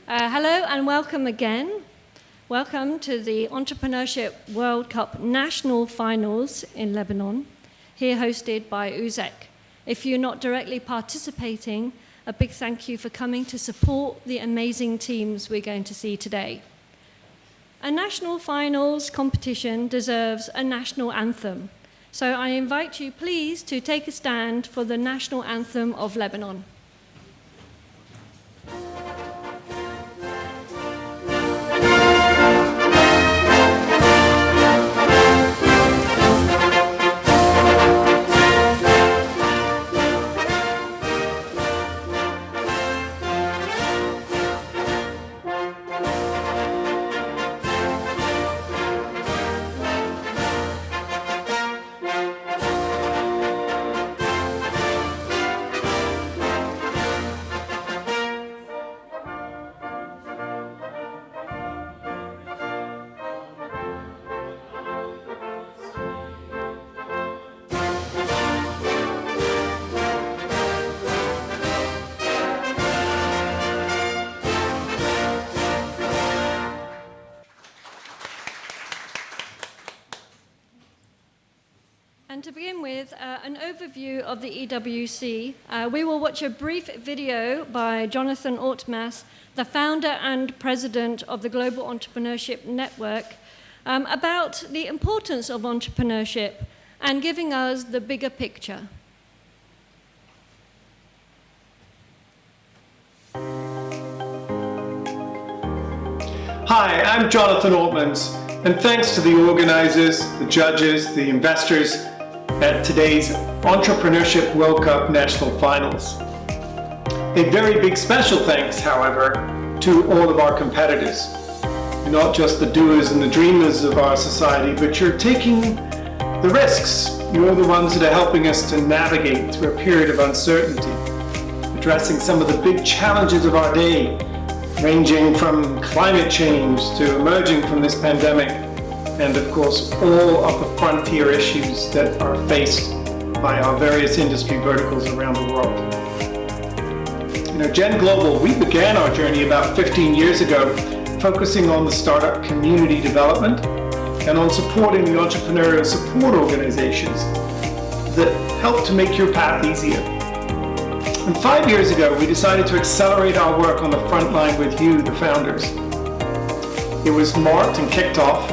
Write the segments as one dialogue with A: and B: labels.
A: Hello and welcome again. Welcome to the Entrepreneurship World Cup National Finals in Lebanon, here hosted by USEK. If you're not directly participating, a big thank you for coming to support the amazing teams we're going to see today. A national finals competition deserves a national anthem. So I invite you please to take a stand for the national anthem of Lebanon. And to begin with, an overview of the EWC, we will watch a brief video by Jonathan Ortmass, the founder and president of the Global Entrepreneurship Network, about the importance of entrepreneurship and giving us the bigger picture.
B: Hi, I'm Jonathan Ortmass, and thanks to the organizers, the judges, the investors, at today's Entrepreneurship World Cup National Finals. A very big special thanks, however, to all of our competitors. You're not just the doers and the dreamers of our society, but you're taking the risks. You're the ones that are helping us to navigate through a period of uncertainty, addressing some of the big challenges of our day, ranging from climate change to emerging from this pandemic, and of course all of the frontier issues that are faced by our various industry verticals around the world. Gen Global, we began our journey about 15 years ago focusing on the startup community development and on supporting the entrepreneurial support organizations that help to make your path easier. And 5 years ago, we decided to accelerate our work on the front line with you, the founders. It was marked and kicked off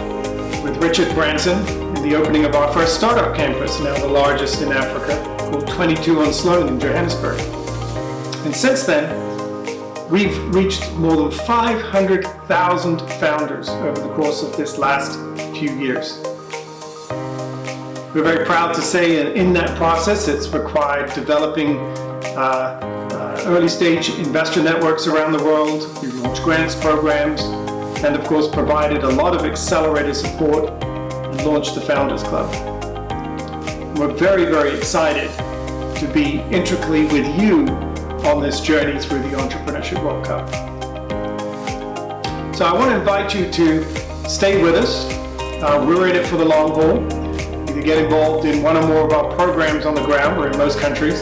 B: with Richard Branson in the opening of our first startup campus, now the largest in Africa, called 22 on Sloan in Johannesburg. And since then, we've reached more than 500,000 founders over the course of this last few years. We're very proud to say in that process it's required developing early stage investor networks around the world. We've launched grants programs, and of course provided a lot of accelerator support and launched the Founders Club. We're very, very excited to be intricately with you on this journey through the Entrepreneurship World Cup. So I want to invite you to stay with us. We're in it for the long haul. Either get involved in one or more of our programs on the ground, we're in most countries,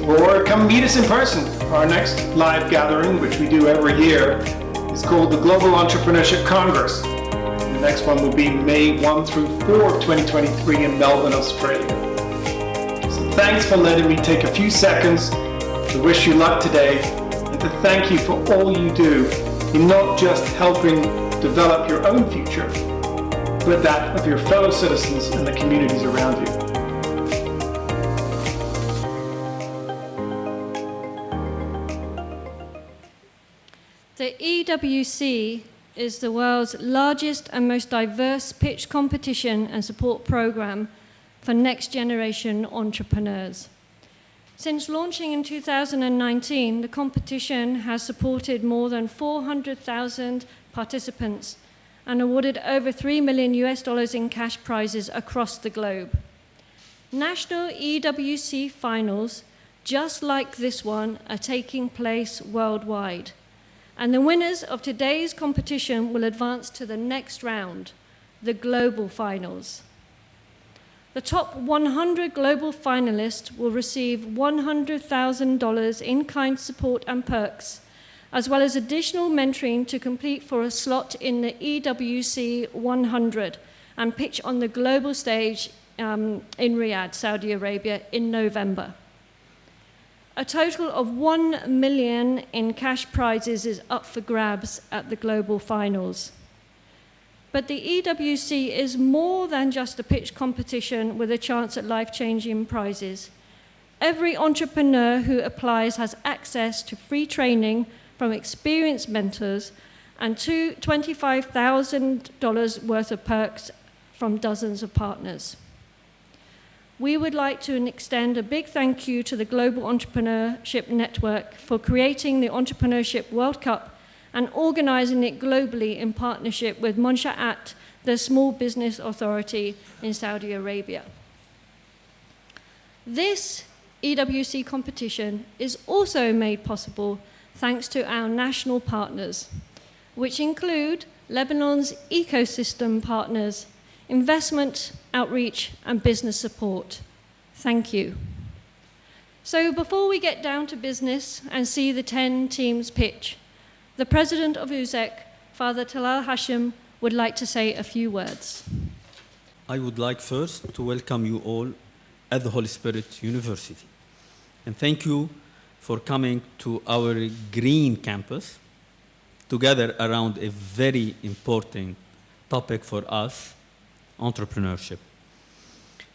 B: or come meet us in person. Our next live gathering, which we do every year, is called the Global Entrepreneurship Congress. The next one will be May 1 through 4 of 2023 in Melbourne, Australia. So thanks for letting me take a few seconds to wish you luck today and to thank you for all you do in not just helping develop your own future, but that of your fellow citizens and the communities around you.
A: The EWC is the world's largest and most diverse pitch competition and support program for next generation entrepreneurs. Since launching in 2019, the competition has supported more than 400,000 participants and awarded over $3 million in cash prizes across the globe. National EWC finals, just like this one, are taking place worldwide. And the winners of today's competition will advance to the next round, the global finals. The top 100 global finalists will receive $100,000 in-kind support and perks, as well as additional mentoring to compete for a slot in the EWC 100 and pitch on the global stage in Riyadh, Saudi Arabia, in November. A total of 1 million in cash prizes is up for grabs at the global finals. But the EWC is more than just a pitch competition with a chance at life-changing prizes. Every entrepreneur who applies has access to free training from experienced mentors and $25,000 worth of perks from dozens of partners. We would like to extend a big thank you to the Global Entrepreneurship Network for creating the Entrepreneurship World Cup and organizing it globally in partnership with Monshaat, the Small Business Authority in Saudi Arabia. This EWC competition is also made possible thanks to our national partners, which include Lebanon's ecosystem partners, investment, outreach, and business support. Thank you. So before we get down to business and see the 10 teams pitch, the president of USEK, Father Talal Hashim, would like to say a few words.
C: I would like first to welcome you all at the Holy Spirit University. And thank you for coming to our green campus together around a very important topic for us, entrepreneurship.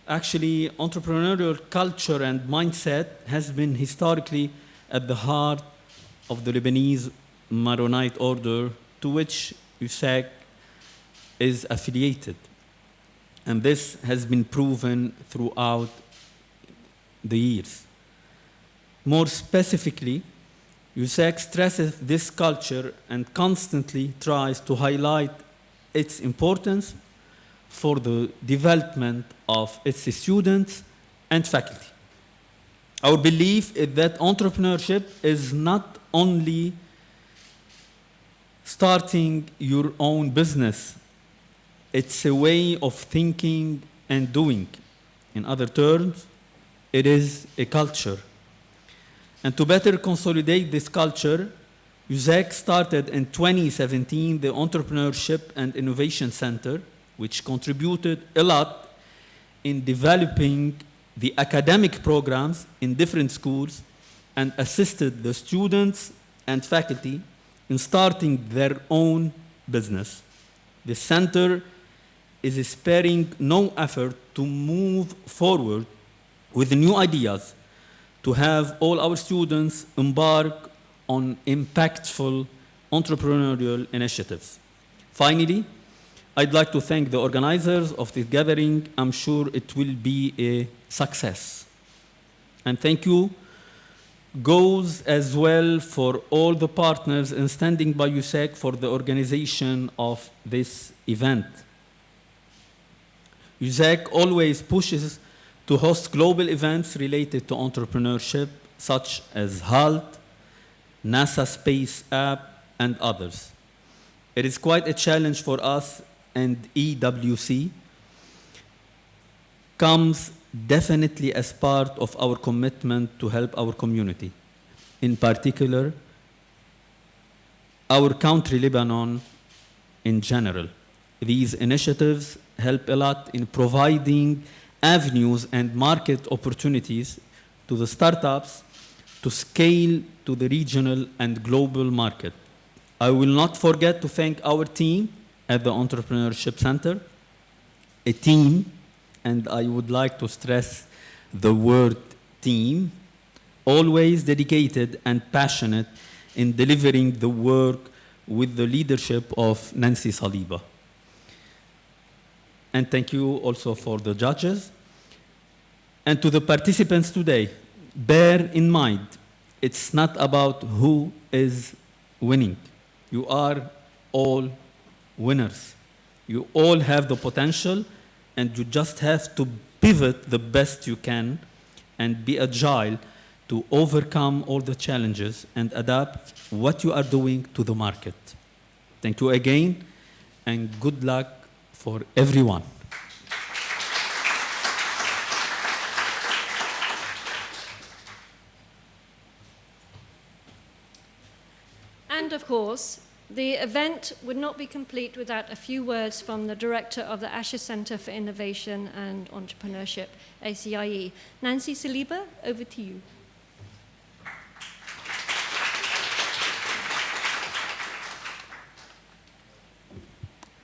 C: Actually, entrepreneurial culture and mindset has been historically at the heart of the Lebanese Maronite order to which USEK is affiliated. And this has been proven throughout the years. More specifically, USEK stresses this culture and constantly tries to highlight its importance for the development of its students and faculty. Our belief is that entrepreneurship is not only starting your own business, it's a way of thinking and doing. In other terms, it is a culture. And to better consolidate this culture, USEK started in 2017 the Entrepreneurship and Innovation Center, which contributed a lot in developing the academic programs in different schools and assisted the students and faculty in starting their own business. The center is sparing no effort to move forward with new ideas to have all our students embark on impactful entrepreneurial initiatives. Finally, I'd like to thank the organizers of this gathering. I'm sure it will be a success. And thank you goes as well for all the partners in standing by USEK for the organization of this event. USEK always pushes to host global events related to entrepreneurship, such as HALT, NASA Space App, and others. It is quite a challenge for us, and EWC comes definitely as part of our commitment to help our community. In particular, our country, Lebanon, in general. These initiatives help a lot in providing avenues and market opportunities to the startups to scale to the regional and global market. I will not forget to thank our team at the Entrepreneurship Center, a team, and I would like to stress the word team, always dedicated and passionate in delivering the work with the leadership of Nancy Saliba. And thank you also for the judges. And to the participants today, bear in mind, it's not about who is winning. You are all winners. You all have the potential, and you just have to pivot the best you can and be agile to overcome all the challenges and adapt what you are doing to the market. Thank you again, and good luck for everyone.
A: course, the event would not be complete without a few words from the director of the Asher Center for Innovation and Entrepreneurship, ACIE. Nancy Saliba, over to you.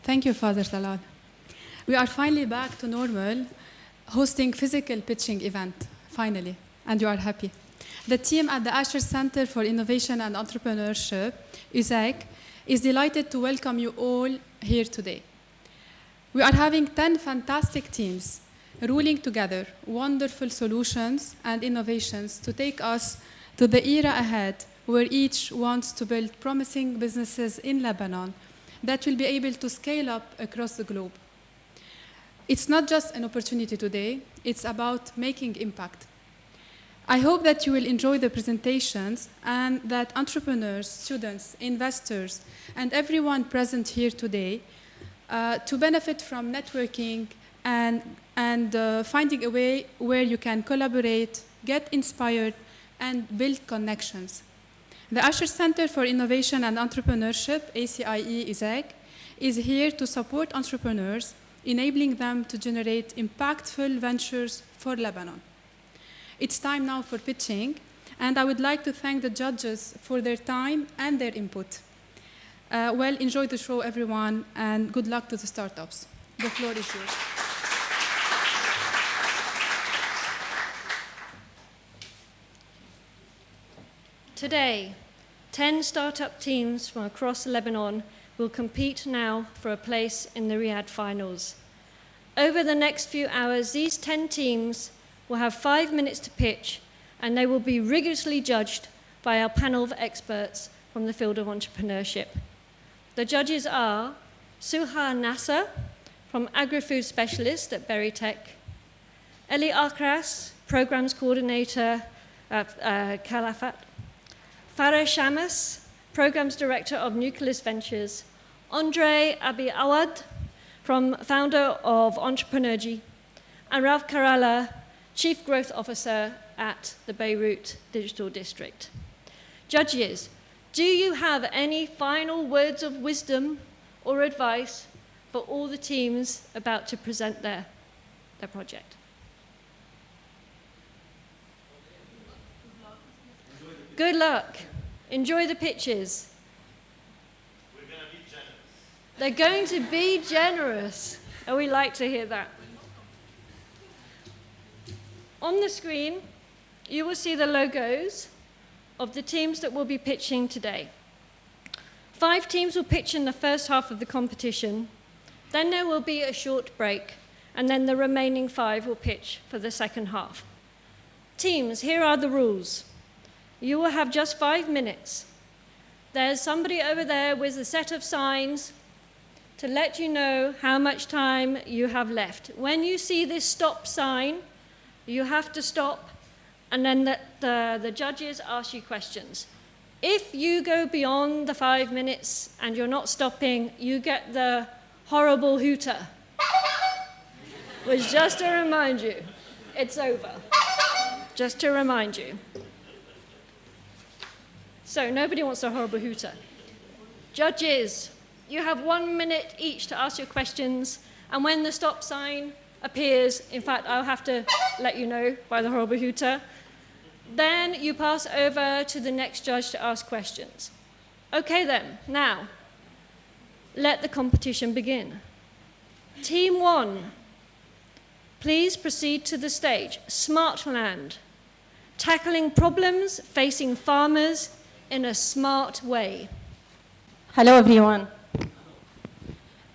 D: Thank you, Father Talal. We are finally back to normal, hosting physical pitching event, finally, and you are happy. The team at the Asher Center for Innovation and Entrepreneurship, USEK, is delighted to welcome you all here today. We are having 10 fantastic teams ruling together wonderful solutions and innovations to take us to the era ahead where each wants to build promising businesses in Lebanon that will be able to scale up across the globe. It's not just an opportunity today, it's about making impact. I hope that you will enjoy the presentations and that entrepreneurs, students, investors, and everyone present here today to benefit from networking and finding a way where you can collaborate, get inspired, and build connections. The Asher Center for Innovation and Entrepreneurship, ACIE USEK, is here to support entrepreneurs, enabling them to generate impactful ventures for Lebanon. It's time now for pitching, and I would like to thank the judges for their time and their input. Well, enjoy the show, everyone, and good luck to the startups. The floor is yours.
A: Today, 10 startup teams from across Lebanon will compete now for a place in the Riyadh finals. Over the next few hours, these 10 teams will have 5 minutes to pitch, and they will be rigorously judged by our panel of experts from the field of entrepreneurship. The judges are Suha Nasser, from Agri-Food Specialist at Berrytech, Eli Akras, Programs Coordinator at Calafat, Farah Shamas, Programs Director of Nucleus Ventures, Andre Abi Awad, founder of Entrepreneurship, and Rav Karala, Chief Growth Officer at the Beirut Digital District. Judges, do you have any final words of wisdom or advice for all the teams about to present their project? Good luck. Enjoy the pitches.
E: We're going to be generous.
A: They're going to be generous. And we like to hear that. On the screen, you will see the logos of the teams that will be pitching today. 5 teams will pitch in the first half of the competition. Then there will be a short break, and then the remaining 5 will pitch for the second half. Teams, here are the rules. You will have just 5 minutes. There's somebody over there with a set of signs to let you know how much time you have left. When you see this stop sign, you have to stop, and then the judges ask you questions. If you go beyond the 5 minutes and you're not stopping, you get the horrible hooter, which, just to remind you, it's over. Just to remind you. So nobody wants a horrible hooter. Judges, you have 1 minute each to ask your questions, and when the stop sign appears, in fact, I'll have to let you know by the horrible hooter, then you pass over to the next judge to ask questions. Okay then, now, let the competition begin. Team 1, please proceed to the stage. Smartland, tackling problems facing farmers in a smart way.
F: Hello everyone.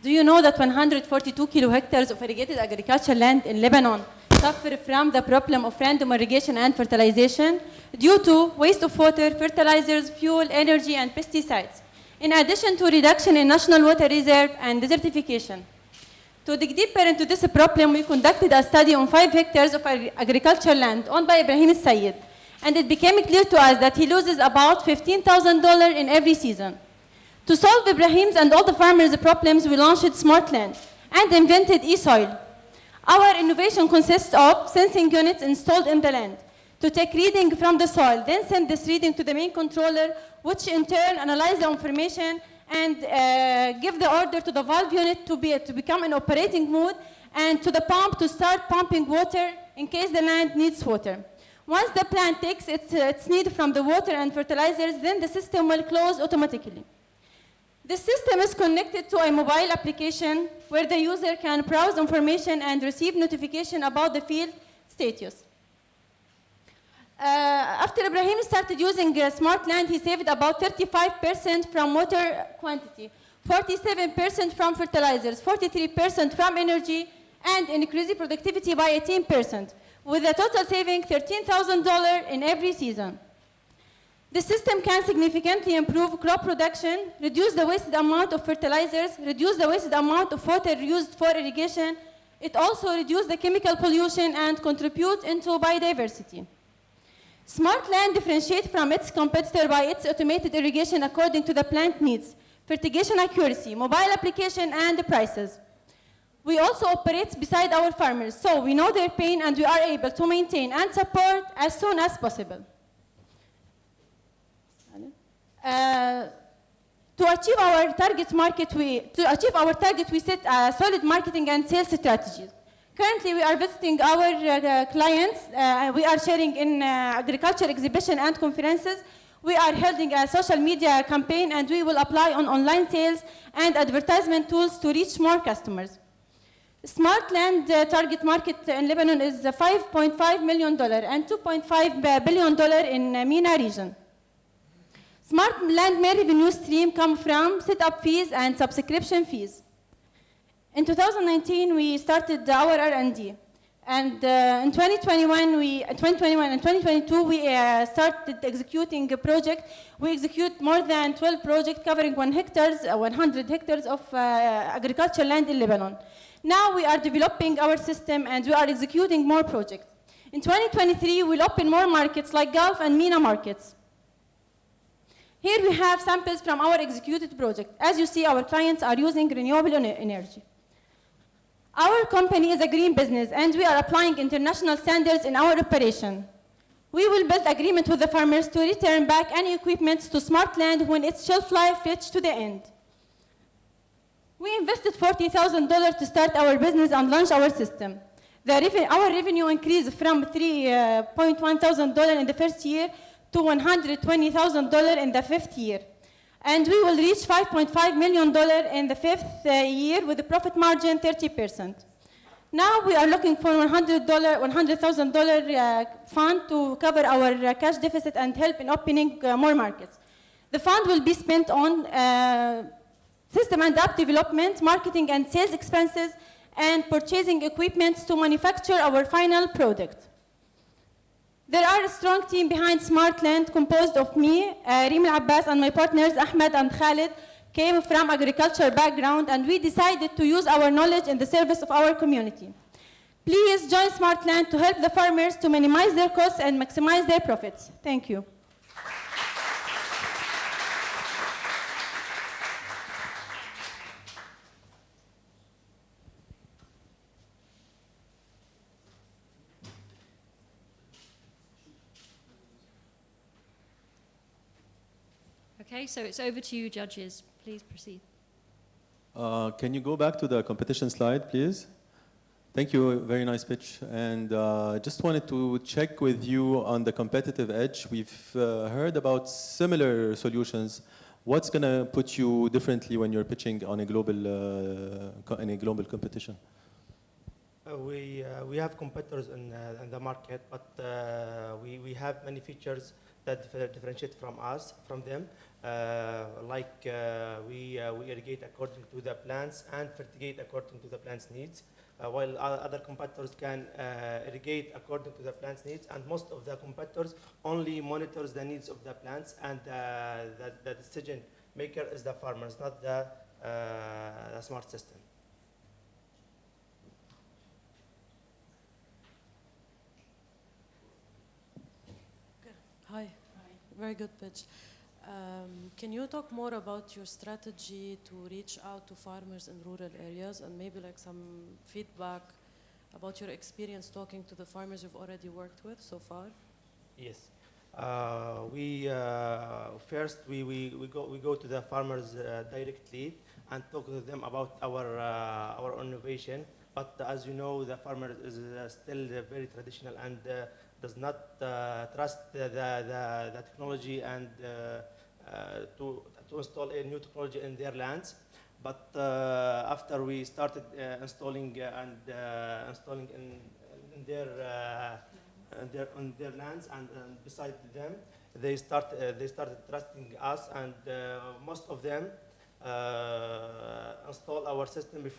F: Do you know that 142 kilohectares of irrigated agricultural land in Lebanon suffer from the problem of random irrigation and fertilization due to waste of water, fertilizers, fuel, energy, and pesticides, in addition to reduction in national water reserve and desertification? To dig deeper into this problem, we conducted a study on 5 hectares of agricultural land owned by Ibrahim Sayed, and it became clear to us that he loses about $15,000 in every season. To solve Ibrahim's and all the farmers' problems, we launched Smartland and invented eSoil. Our innovation consists of sensing units installed in the land to take reading from the soil, then send this reading to the main controller, which in turn analyze the information and give the order to the valve unit to become in operating mode, and to the pump to start pumping water in case the land needs water. Once the plant takes its need from the water and fertilizers, then the system will close automatically. The system is connected to a mobile application where the user can browse information and receive notification about the field status. After Ibrahim started using Smart Land, he saved about 35% from water quantity, 47% from fertilizers, 43% from energy, and increased productivity by 18%, with a total saving $13,000 in every season. The system can significantly improve crop production, reduce the wasted amount of fertilizers, reduce the wasted amount of water used for irrigation. It also reduces the chemical pollution and contributes into biodiversity. Smart Land differentiates from its competitor by its automated irrigation according to the plant needs, fertigation accuracy, mobile application, and the prices. We also operate beside our farmers, so we know their pain and we are able to maintain and support as soon as possible. To achieve our target, we set solid marketing and sales strategies. Currently, we are visiting our clients. We are sharing in agriculture exhibition and conferences. We are holding a social media campaign, and we will apply on online sales and advertisement tools to reach more customers. Smart Land target market in Lebanon is $5.5 million and $2.5 billion in MENA region. Smart Land main revenue stream come from setup fees and subscription fees. In 2019, we started our R&D. And in 2021 and 2022, we started executing a project. We execute more than 12 projects covering 100 hectares of agricultural land in Lebanon. Now we are developing our system and we are executing more projects. In 2023, we'll open more markets like Gulf and MENA markets. Here we have samples from our executed project. As you see, our clients are using renewable energy. Our company is a green business and we are applying international standards in our operation. We will build agreement with the farmers to return back any equipment to Smart Land when its shelf life reaches to the end. We invested $40,000 to start our business and launch our system. Our revenue increased from $3,100 in the first year to $120,000 in the fifth year. And we will reach $5.5 million in the fifth year with a profit margin 30%. Now we are looking for $100,000 fund to cover our cash deficit and help in opening more markets. The fund will be spent on system and app development, marketing and sales expenses, and purchasing equipment to manufacture our final product. There are a strong team behind Smart Land composed of me, Reem Al-Abbas, and my partners Ahmed and Khalid came from agriculture background, and we decided to use our knowledge in the service of our community. Please join Smart Land to help the farmers to minimize their costs and maximize their profits. Thank you.
A: Okay, so it's over to you, judges. Please proceed.
E: Can you go back to the competition slide, please? Thank you, very nice pitch. And just wanted to check with you on the competitive edge. We've heard about similar solutions. What's going to put you differently when you're pitching on a global, in a global competition?
G: We have competitors in the market, but we have many features that differentiate from them. We irrigate according to the plants and fertigate according to the plant's needs, while other competitors can irrigate according to the plant's needs, and most of the competitors only monitors the needs of the plants, and the decision maker is the farmers, not the smart system.
H: Hi. Very good pitch. Can you talk more about your strategy to reach out to farmers in rural areas, and maybe like some feedback about your experience talking to the farmers you've already worked with so far?
G: Yes. First we go to the farmers directly and talk to them about our innovation. But as you know, the farmer is still very traditional and does not trust the technology and to install a new technology in their lands. But after we started installing installing in their lands and beside them, they started trusting us, and most of them install our system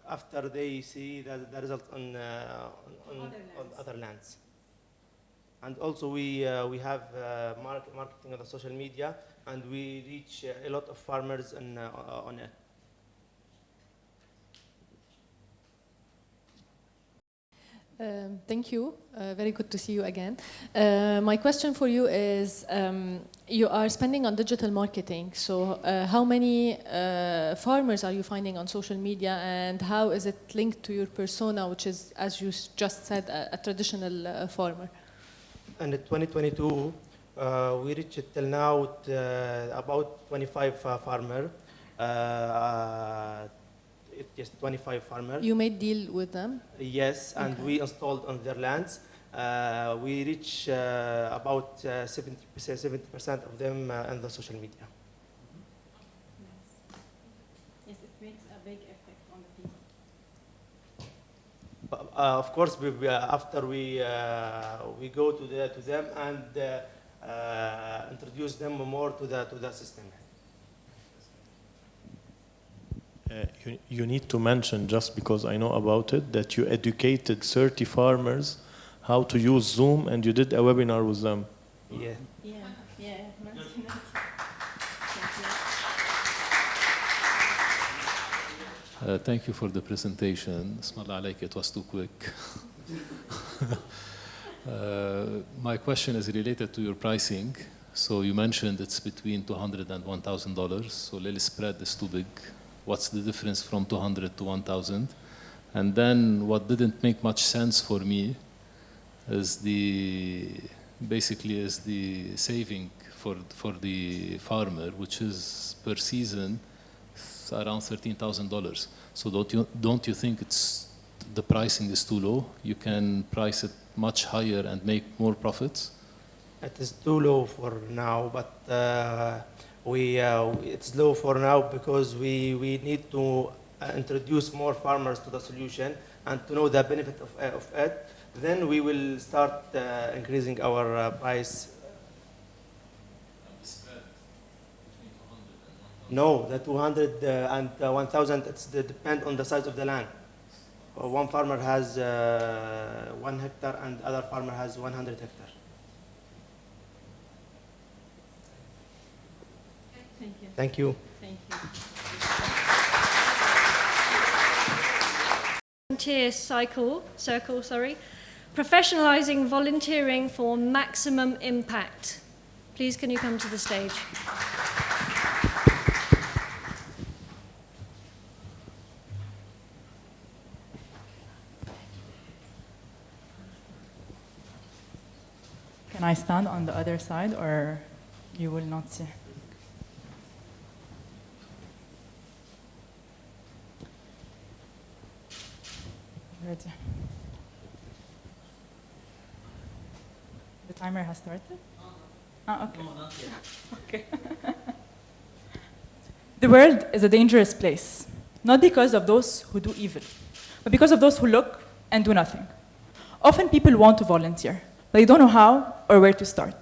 G: after they see the result on other lands. And also we have marketing on the social media, and we reach a lot of farmers on it.
I: Thank you. Very good to see you again. My question for you is, you are spending on digital marketing. So how many farmers are you finding on social media, and how is it linked to your persona, which is, as you just said, a traditional farmer?
G: And in 2022, we reached till now about 25 farmers. Just 25 farmers.
I: You made deal with them?
G: Yes, and
I: Okay.
G: we installed on their lands. We reach about 70% of them on the social media.
F: Yes, it makes a big effect on the people.
G: Of course, after we go to them and introduce them more to the system.
J: You need to mention, just because I know about it, that you educated 30 farmers how to use Zoom, and you did a webinar with them.
G: Yeah.
F: Mention it.
K: Thank you for the presentation. Bismillah alayk, it was too quick. My question is related to your pricing. So you mentioned it's between $200 and $1,000. So little spread is too big. What's the difference from 200 to 1,000? And then what didn't make much sense for me is basically the saving for the farmer, which is per season around $13,000. So don't you think the pricing is too low? You can price it much higher and make more profits?
G: It is too low for now, but it's low for now because we need to introduce more farmers to the solution and to know the benefit of it. Then we will start increasing our price. No, the 200 and 1,000, it's depend on the size of the land. One farmer has 1 hectare and other farmer has 100 hectares.
F: Thank you.
G: Thank you.
F: Thank you.
A: Volunteer circle, professionalizing volunteering for maximum impact. Please, can you come to the stage?
L: Can I stand on the other side, or you will not see? Ready. The timer has started? Oh, okay.
C: No, not yet.
L: Okay. The world is a dangerous place, not because of those who do evil, but because of those who look and do nothing. Often people want to volunteer, but they don't know how or where to start.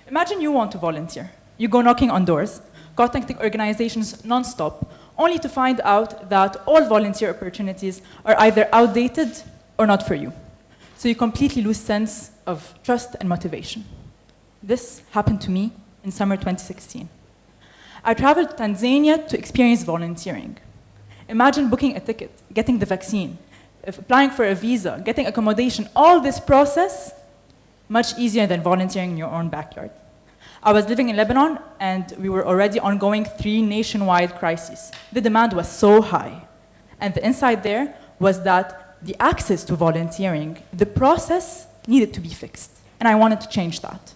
L: Imagine you want to volunteer. You go knocking on doors, contacting organizations non-stop, only to find out that all volunteer opportunities are either outdated or not for you. So you completely lose sense of trust and motivation. This happened to me in summer 2016. I traveled to Tanzania to experience volunteering. Imagine booking a ticket, getting the vaccine, applying for a visa, getting accommodation, all this process, much easier than volunteering in your own backyard. I was living in Lebanon, and we were already ongoing 3 nationwide crises. The demand was so high. And the insight there was that the access to volunteering, the process needed to be fixed. and I wanted to change that.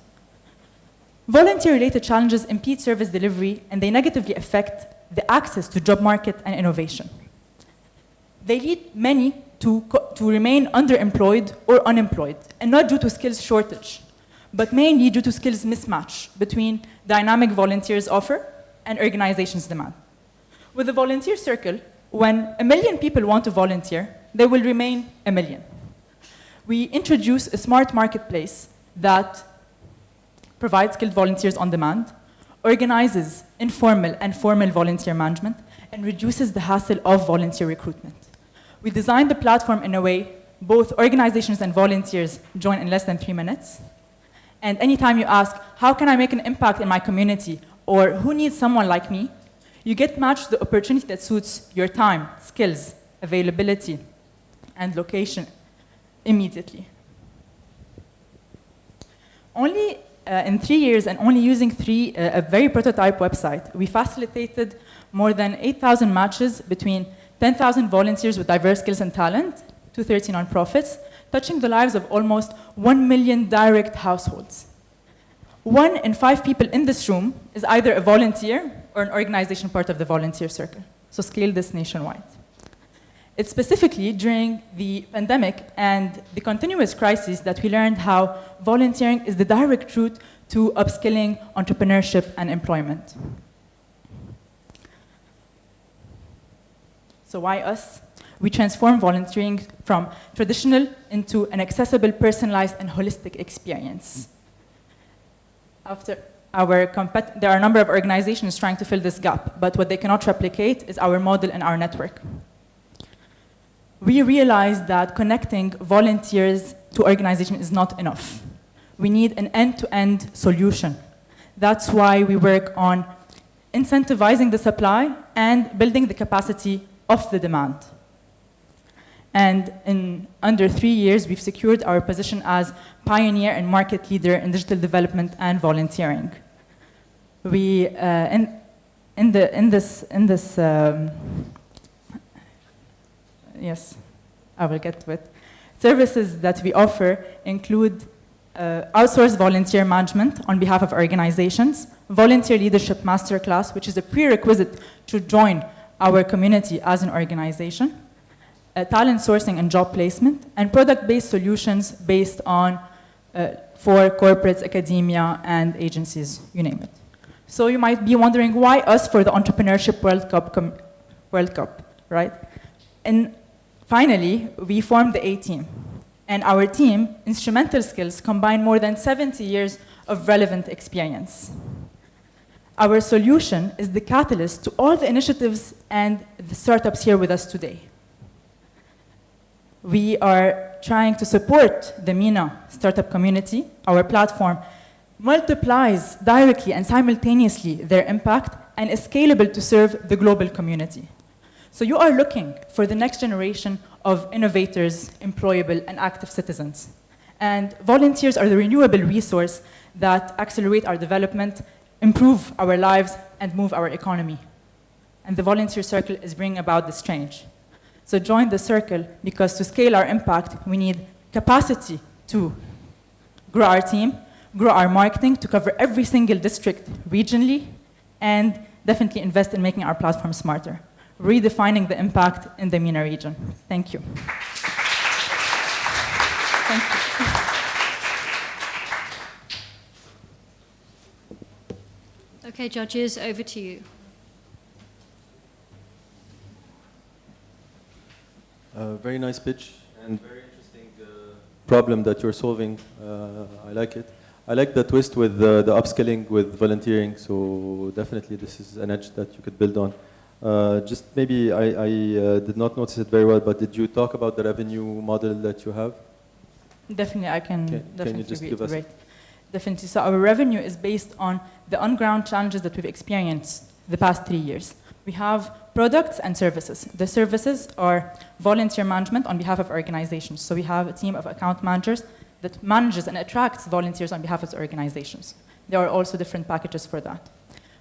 L: Volunteer-related challenges impede service delivery, and they negatively affect the access to job market and innovation. They lead many to remain underemployed or unemployed, and not due to skills shortage, but mainly due to skills mismatch between dynamic volunteers' offer and organizations' demand. With the volunteer circle, when 1 million people want to volunteer, they will remain 1 million. We introduce a smart marketplace that provides skilled volunteers on demand, organizes informal and formal volunteer management, and reduces the hassle of volunteer recruitment. We designed the platform in a way both organizations and volunteers join in less than 3 minutes. And anytime you ask, how can I make an impact in my community, or who needs someone like me, you get matched the opportunity that suits your time, skills, availability, and location immediately. Only in 3 years, and only using a very prototype website, we facilitated more than 8,000 matches between 10,000 volunteers with diverse skills and talent to 30 nonprofits, touching the lives of almost 1 million direct households. 1 in 5 people in this room is either a volunteer or an organization part of the volunteer circle. So scale this nationwide. It's specifically during the pandemic and the continuous crises that we learned how volunteering is the direct route to upskilling, entrepreneurship, and employment. So why us? We transform volunteering from traditional into an accessible, personalized, and holistic experience. There are a number of organizations trying to fill this gap, but what they cannot replicate is our model and our network. We realized that connecting volunteers to organizations is not enough. We need an end-to-end solution. That's why we work on incentivizing the supply and building the capacity of the demand. And in under 3 years, we've secured our position as pioneer and market leader in digital development and volunteering. We, yes, I will get to it. Services that we offer include outsourced volunteer management on behalf of organizations, volunteer leadership masterclass, which is a prerequisite to join our community as an organization, talent sourcing and job placement, and product-based solutions based on for corporates, academia, and agencies, you name it. So you might be wondering, why us for the Entrepreneurship World Cup, right? And finally, we formed the A team. And our team, instrumental skills, combine more than 70 years of relevant experience. Our solution is the catalyst to all the initiatives and the startups here with us today. We are trying to support the MENA startup community. Our platform multiplies directly and simultaneously their impact and is scalable to serve the global community. So you are looking for the next generation of innovators, employable, and active citizens. And volunteers are the renewable resource that accelerate our development, improve our lives, and move our economy. And the volunteer circle is bringing about this change. So join the circle, because to scale our impact, we need capacity to grow our team, grow our marketing to cover every single district regionally, and definitely invest in making our platform smarter, redefining the impact in the MENA region. Thank you. Thank you.
A: Okay, judges, over to you.
E: Very nice pitch and very interesting problem that you're solving. I like it. I like the twist with the upskilling with volunteering, so definitely this is an edge that you could build on. Just maybe I did not notice it very well, but did you talk about the revenue model that you have?
L: Definitely, I can definitely
E: can you just give us?
L: Definitely. So our revenue is based on the on-ground challenges that we've experienced the past 3 years. We have products and services. The services are volunteer management on behalf of organizations. So we have a team of account managers that manages and attracts volunteers on behalf of organizations. There are also different packages for that.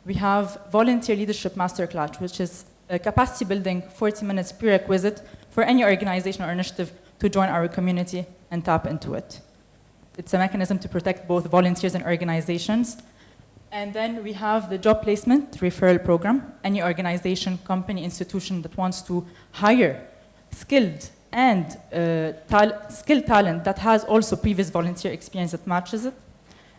L: We have volunteer leadership masterclass, which is a capacity building 40 minutes prerequisite for any organization or initiative to join our community and tap into it. It's a mechanism to protect both volunteers and organizations. And then we have the job placement referral program. Any organization, company, institution that wants to hire skilled and skilled talent that has also previous volunteer experience that matches it.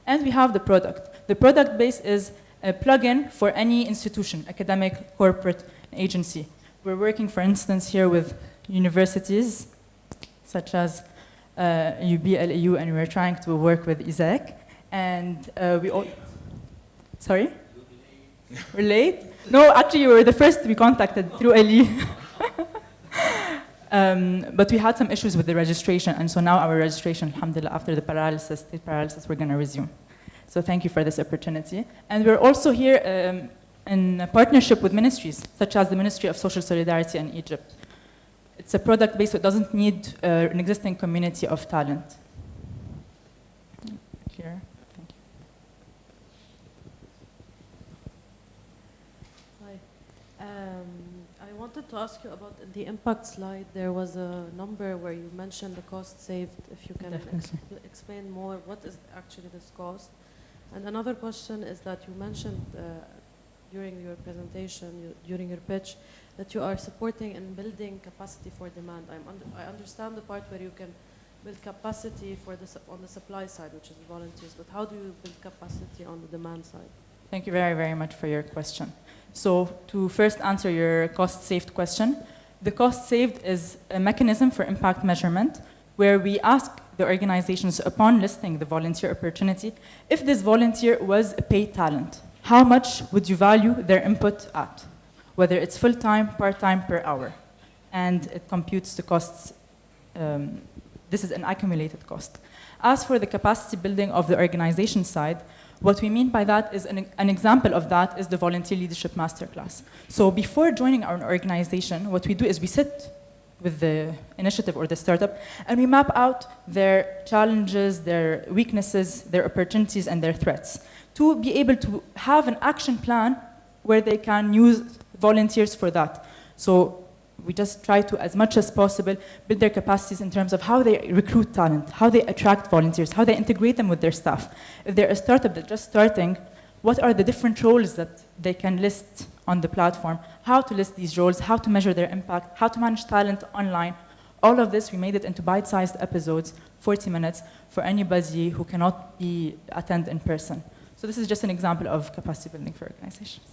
L: And we have the product. The product base is a plugin for any institution, academic, corporate, agency. We're working, for instance, here with universities such as UBLAU, and we're trying to work with USEK. And we all... Sorry? We're late? No, actually, you were the first to be contacted through Ali. But we had some issues with the registration, and so now our registration, alhamdulillah, after the state paralysis, we're going to resume. So thank you for this opportunity. And we're also here in a partnership with ministries, such as the Ministry of Social Solidarity in Egypt. It's a product base, so it doesn't need an existing community of talent. Here. Thank you.
H: Hi. I wanted to ask you about the impact slide. There was a number where you mentioned the cost saved. If you can explain more, what is actually this cost? And another question is that you mentioned during your presentation, during your pitch, that you are supporting and building capacity for demand. I understand the part where you can build capacity for on the supply side, which is the volunteers, but how do you build capacity on the demand side?
L: Thank you very, very much for your question. So to first answer your cost-saved question, the cost saved is a mechanism for impact measurement where we ask the organizations upon listing the volunteer opportunity, if this volunteer was a paid talent, how much would you value their input at? Whether it's full-time, part-time, per hour. And it computes the costs. This is an accumulated cost. As for the capacity building of the organization side, what we mean by that is an example of that is the Volunteer Leadership Masterclass. So before joining our organization, what we do is we sit with the initiative or the startup, and we map out their challenges, their weaknesses, their opportunities, and their threats to be able to have an action plan where they can use volunteers for that. So we just try to, as much as possible, build their capacities in terms of how they recruit talent, how they attract volunteers, how they integrate them with their staff. If they're a startup that's just starting, what are the different roles that they can list on the platform, how to list these roles, how to measure their impact, how to manage talent online. All of this, we made it into bite-sized episodes, 40 minutes, for anybody who cannot attend in person. So this is just an example of capacity building for organizations.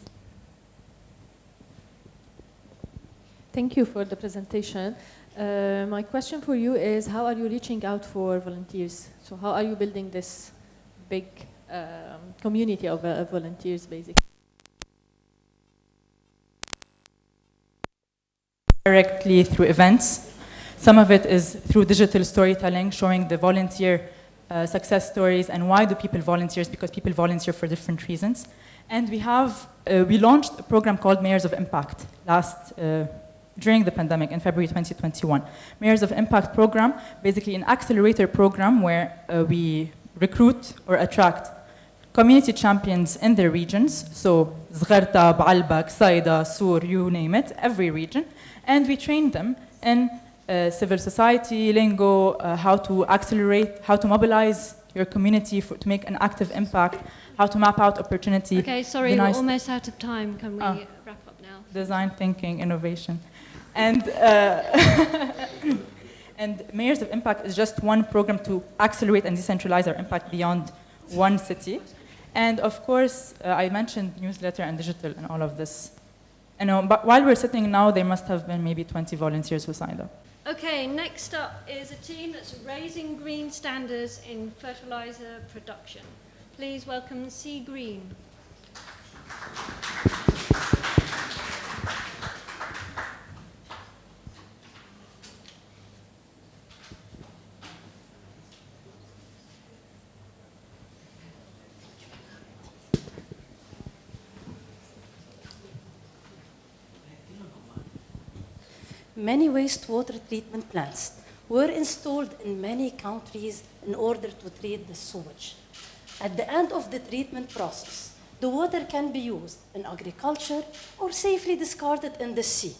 I: Thank you for the presentation. My question for you is, how are you reaching out for volunteers? So how are you building this big community of volunteers, basically?
L: Directly through events. Some of it is through digital storytelling, showing the volunteer success stories and why do people volunteer, because people volunteer for different reasons. And we launched a program called Mayors of Impact during the pandemic in February 2021. Mayors of Impact program, basically an accelerator program where we recruit or attract community champions in their regions, so Zgharta, Baalbek, Saida, Sur, you name it, every region, and we train them in civil society, lingo, how to accelerate, how to mobilize your community to make an active impact, how to map out opportunity.
A: Okay, sorry, we're almost out of time. Can we wrap up now?
L: Design thinking, innovation. And, and Mayors of Impact is just one program to accelerate and decentralize our impact beyond one city. And of course, I mentioned newsletter and digital and all of this. But while we're sitting now, there must have been maybe 20 volunteers who signed up.
A: Okay, next up is a team that's raising green standards in fertilizer production. Please welcome Sea Green.
M: Many wastewater treatment plants were installed in many countries in order to treat the sewage. At the end of the treatment process, the water can be used in agriculture or safely discarded in the sea.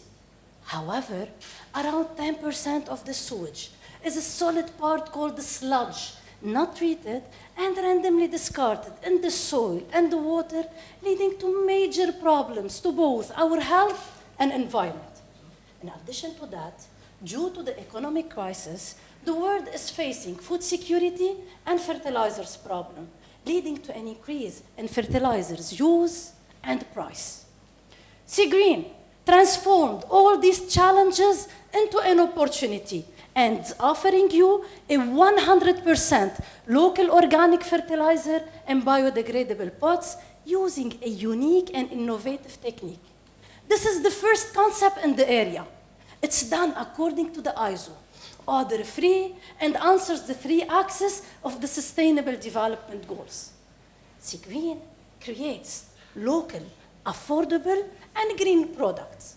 M: However, around 10% of the sewage is a solid part called the sludge not treated, and randomly discarded in the soil and the water, leading to major problems to both our health and environment. In addition to that, due to the economic crisis, the world is facing food security and fertilizers problem, leading to an increase in fertilizers use and price. Sea Green transformed all these challenges into an opportunity and offering you a 100% local organic fertilizer and biodegradable pots using a unique and innovative technique. This is the first concept in the area. It's done according to the ISO, odor-free, and answers the 3 axes of the Sustainable Development Goals. Sea Green creates local, affordable, and green products.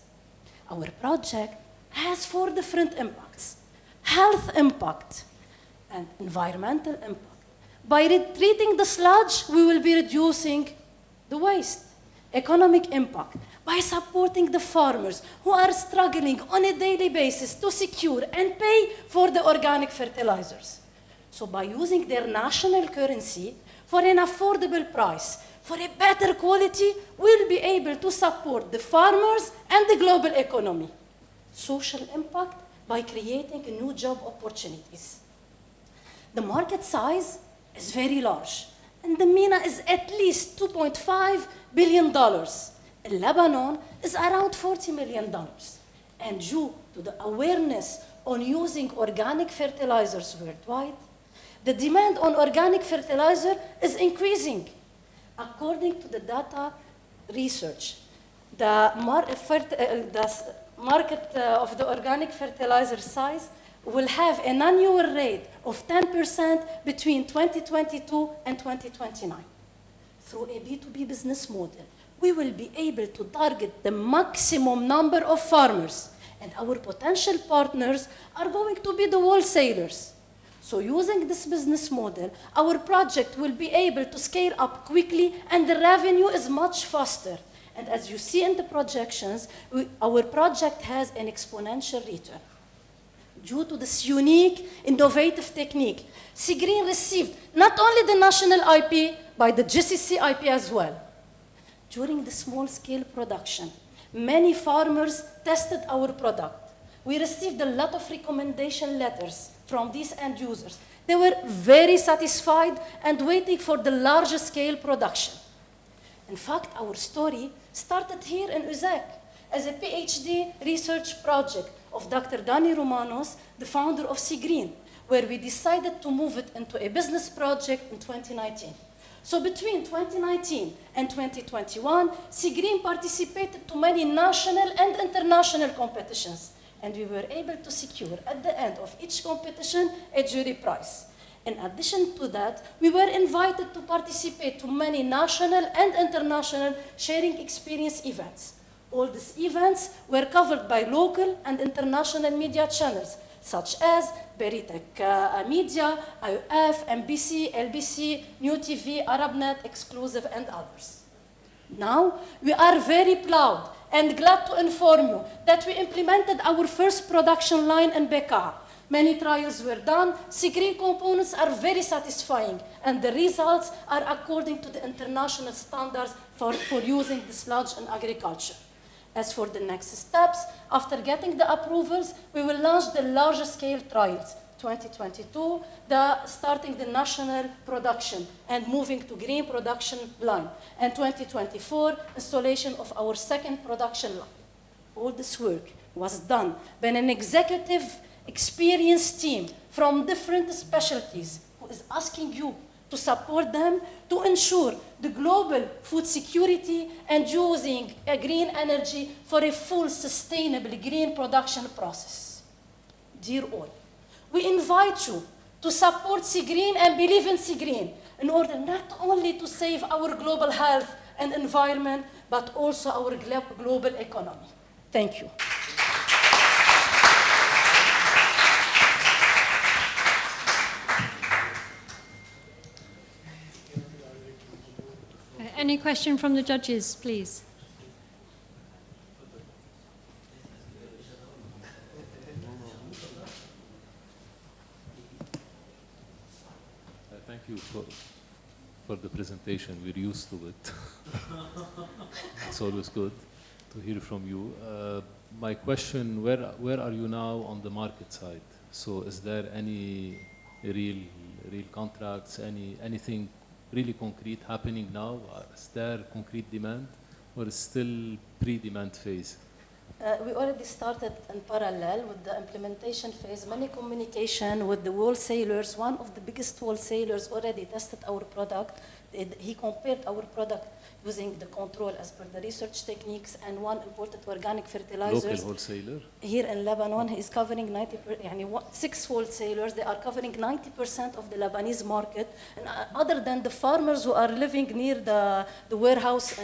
M: Our project has 4 different impacts: health impact and environmental impact. By treating the sludge, we will be reducing the waste. Economic impact, by supporting the farmers who are struggling on a daily basis to secure and pay for the organic fertilizers. So by using their national currency for an affordable price, for a better quality, we'll be able to support the farmers and the global economy. Social impact, by creating new job opportunities. The market size is very large, and the MENA is at least $2.5 billion. In Lebanon is around $40 million. And due to the awareness on using organic fertilizers worldwide, the demand on organic fertilizer is increasing. According to the data research, the market of the organic fertilizer size will have an annual rate of 10% between 2022 and 2029. Through a B2B business model, we will be able to target the maximum number of farmers, and our potential partners are going to be the wholesalers. So using this business model, our project will be able to scale up quickly, and the revenue is much faster. And as you see in the projections, our project has an exponential return. Due to this unique, innovative technique, Sea Green received not only the national IP, but the GCC IP as well. During the small-scale production, many farmers tested our product. We received a lot of recommendation letters from these end users. They were very satisfied and waiting for the larger scale production. In fact, our story started here in USEK as a PhD research project of Dr. Dani Romanos, the founder of Sea Green, where we decided to move it into a business project in 2019. So between 2019 and 2021, Sea Green participated to many national and international competitions, and we were able to secure at the end of each competition a jury prize. In addition to that, we were invited to participate to many national and international sharing experience events. All these events were covered by local and international media channels, such as Beritech Media, IOF, MBC, LBC, New TV, ArabNet, Exclusive, and others. Now, we are very proud and glad to inform you that we implemented our first production line in Bekaa. Many trials were done. Sea Green components are very satisfying, and the results are according to the international standards for using the sludge in agriculture. As for the next steps, after getting the approvals, we will launch the larger scale trials. 2022, starting the national production and moving to green production line. And 2024, installation of our second production line. All this work was done by an executive experienced team from different specialties who is asking you to support them to ensure the global food security and using a green energy for a full sustainable green production process. Dear all, we invite you to support Sea Green and believe in Sea Green in order not only to save our global health and environment, but also our global economy. Thank you.
A: Any question from the judges, please?
K: you for the presentation. We're used to it. It's always good to hear from you. My question, where are you now on the market side? So is there any real contracts, anything really concrete happening now? Is there concrete demand, or is still pre-demand phase?
M: We already started in parallel with the implementation phase, many communication with the wholesalers. One of the biggest wholesalers already tested our product. He compared our product using the control as per the research techniques and one imported organic fertilizers.
K: Local wholesaler?
M: Here in Lebanon, he is covering 90%, 6 wholesalers. They are covering 90% of the Lebanese market. And other than the farmers who are living near the warehouse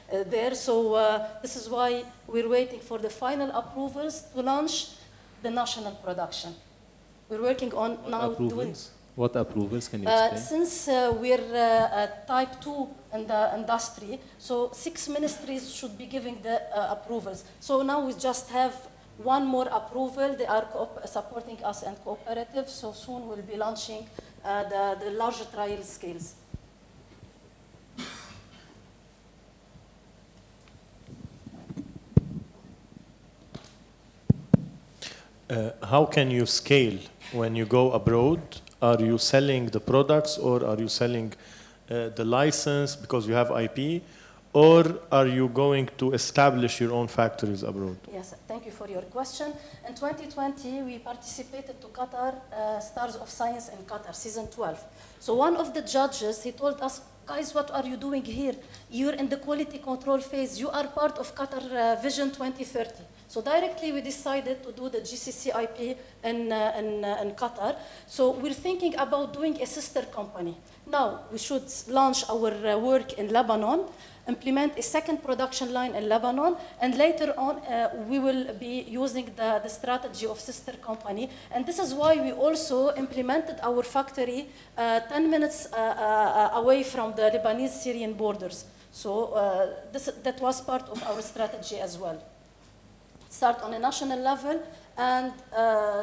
M: there. So this is why we're waiting for the final approvals to launch the national production. We're working on now doing...
K: What approvals can you explain?
M: Since we're type 2 in the industry, so 6 ministries should be giving the approvals. So now we just have one more approval. They are supporting us and cooperative. So soon we'll be launching the larger trial scales.
J: How can you scale when you go abroad? Are you selling the products, or are you selling the license because you have IP, or are you going to establish your own factories abroad?
M: Yes, thank you for your question. In 2020, we participated to Qatar Stars of Science in Qatar, season 12. So one of the judges, he told us, guys, what are you doing here? You're in the quality control phase. You are part of Qatar Vision 2030. So directly we decided to do the GCC IP in Qatar. So we're thinking about doing a sister company. Now we should launch our work in Lebanon, implement a second production line in Lebanon, and later on we will be using the strategy of sister company. And this is why we also implemented our factory 10 minutes away from the Lebanese-Syrian borders. So that was part of our strategy as well. Start on a national level and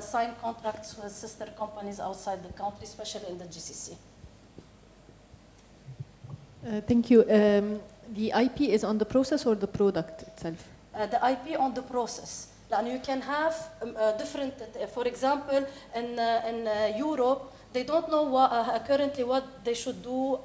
M: sign contracts with sister companies outside the country, especially in the GCC.
I: Thank you. The IP is on the process or the product itself?
M: The IP on the process. And you can have different, for example, in Europe, they don't know currently what they should do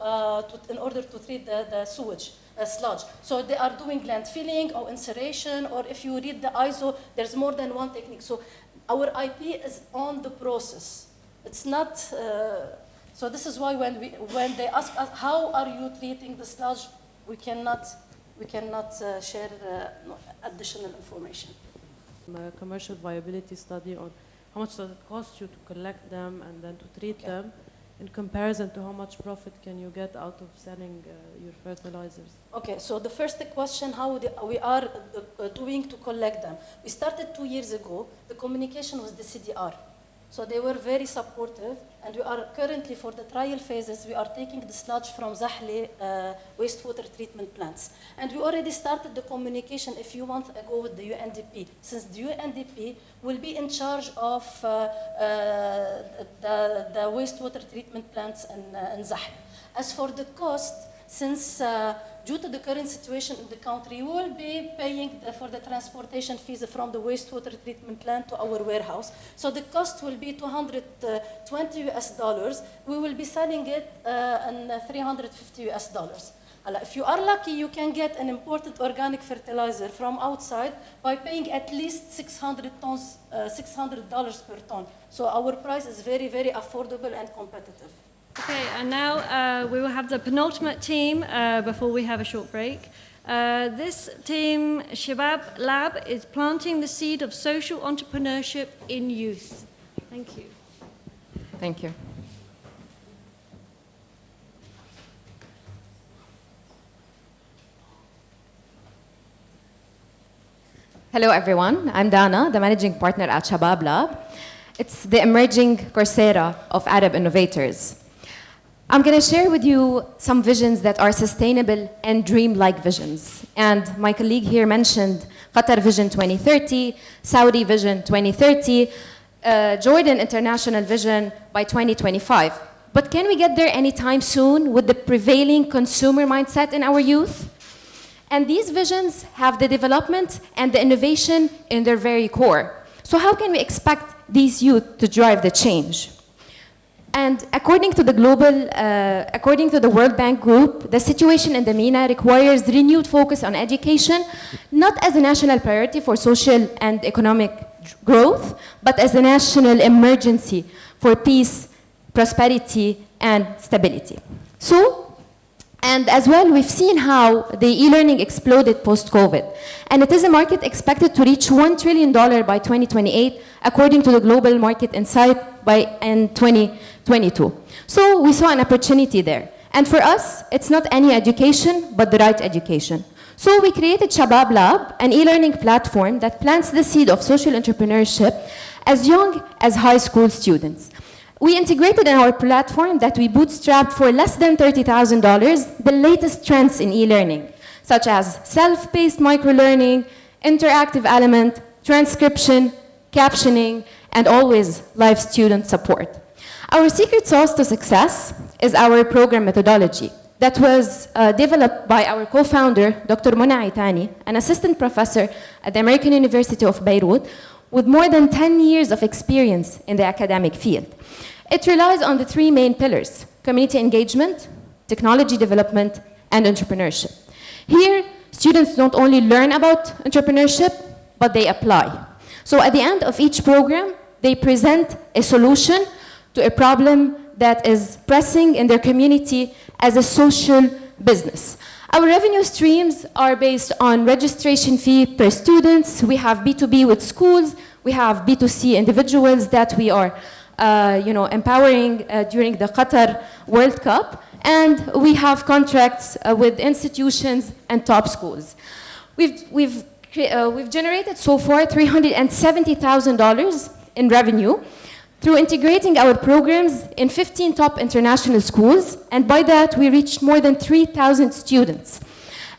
M: in order to treat the sewage. Sludge. So they are doing land filling or incineration, or if you read the ISO, there's more than one technique. So our IP is on the process. It's not, so this is why when they ask us, how are you treating the sludge, we cannot share additional information.
H: A commercial viability study on how much does it cost you to collect them and then to treat them, in comparison to how much profit can you get out of selling your fertilizers?
M: Okay, so the first question, how we are doing to collect them. We started 2 years ago. The communication was the CDR. So they were very supportive, and we are currently, for the trial phases, we are taking the sludge from Zahle wastewater treatment plants. And we already started the communication a few months ago with the UNDP, since the UNDP will be in charge of the wastewater treatment plants in Zahle. As for the cost, since due to the current situation in the country, we will be paying for the transportation fees from the wastewater treatment plant to our warehouse. So the cost will be $220 US. We will be selling it in $350 US. If you are lucky, you can get an imported organic fertilizer from outside by paying at least $600 per ton. So our price is very, very affordable and competitive.
A: Okay, and now we will have the penultimate team before we have a short break. This team, Shabab Lab, is planting the seed of social entrepreneurship in youth. Thank you.
N: Thank you. Hello, everyone. I'm Dana, the managing partner at Shabab Lab. It's the emerging Coursera of Arab innovators. I'm going to share with you some visions that are sustainable and dream-like visions. And my colleague here mentioned Qatar Vision 2030, Saudi Vision 2030, Jordan International Vision by 2025. But can we get there anytime soon with the prevailing consumer mindset in our youth? And these visions have the development and the innovation in their very core. So how can we expect these youth to drive the change? And according to the World Bank Group, the situation in the MENA requires renewed focus on education, not as a national priority for social and economic growth, but as a national emergency for peace, prosperity, and stability. And as well, we've seen how the e-learning exploded post-COVID. And it is a market expected to reach $1 trillion by 2028, according to the Global Market Insight in 2022. So we saw an opportunity there. And for us, it's not any education, but the right education. So we created Shabab Lab, an e-learning platform that plants the seed of social entrepreneurship as young as high school students. We integrated in our platform that we bootstrapped for less than $30,000 the latest trends in e-learning, such as self-paced microlearning, interactive element, transcription, captioning, and always live student support. Our secret sauce to success is our program methodology that was developed by our co-founder, Dr. Mona Aitani, an assistant professor at the American University of Beirut, with more than 10 years of experience in the academic field. It relies on the three main pillars: community engagement, technology development, and entrepreneurship. Here, students not only learn about entrepreneurship, but they apply. So at the end of each program, they present a solution to a problem that is pressing in their community as a social business. Our revenue streams are based on registration fee per students. We have B2B with schools. We have B2C individuals that we are empowering during the Qatar World Cup. And we have contracts with institutions and top schools. We've generated so far $370,000 in revenue through integrating our programs in 15 top international schools, and by that we reached more than 3,000 students.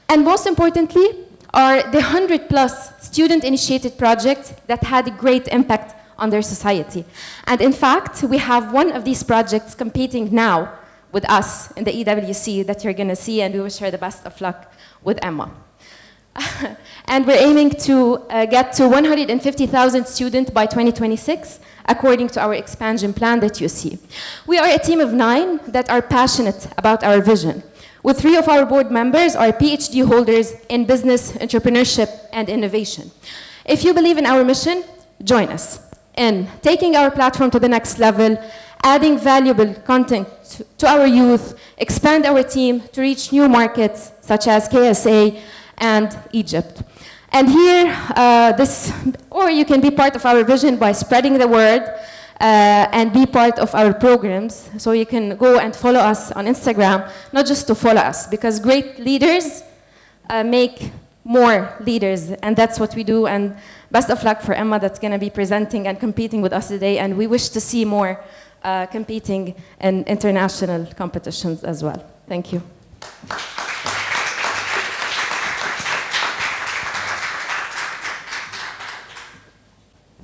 N: And most importantly are the 100+ student-initiated projects that had a great impact on their society. And in fact, we have one of these projects competing now with us in the EWC that you're gonna see, and we wish her the best of luck with Emma. And we're aiming to get to 150,000 students by 2026, according to our expansion plan that you see. We are a team of 9 that are passionate about our vision, with 3 of our board members are PhD holders in business, entrepreneurship, and innovation. If you believe in our mission, join us in taking our platform to the next level, adding valuable content to our youth, expand our team to reach new markets such as KSA and Egypt. And here, or you can be part of our vision by spreading the word and be part of our programs. So you can go and follow us on Instagram, not just to follow us, because great leaders make more leaders, and that's what we do. And best of luck for Emma that's gonna be presenting and competing with us today, and we wish to see more competing in international competitions as well. Thank you.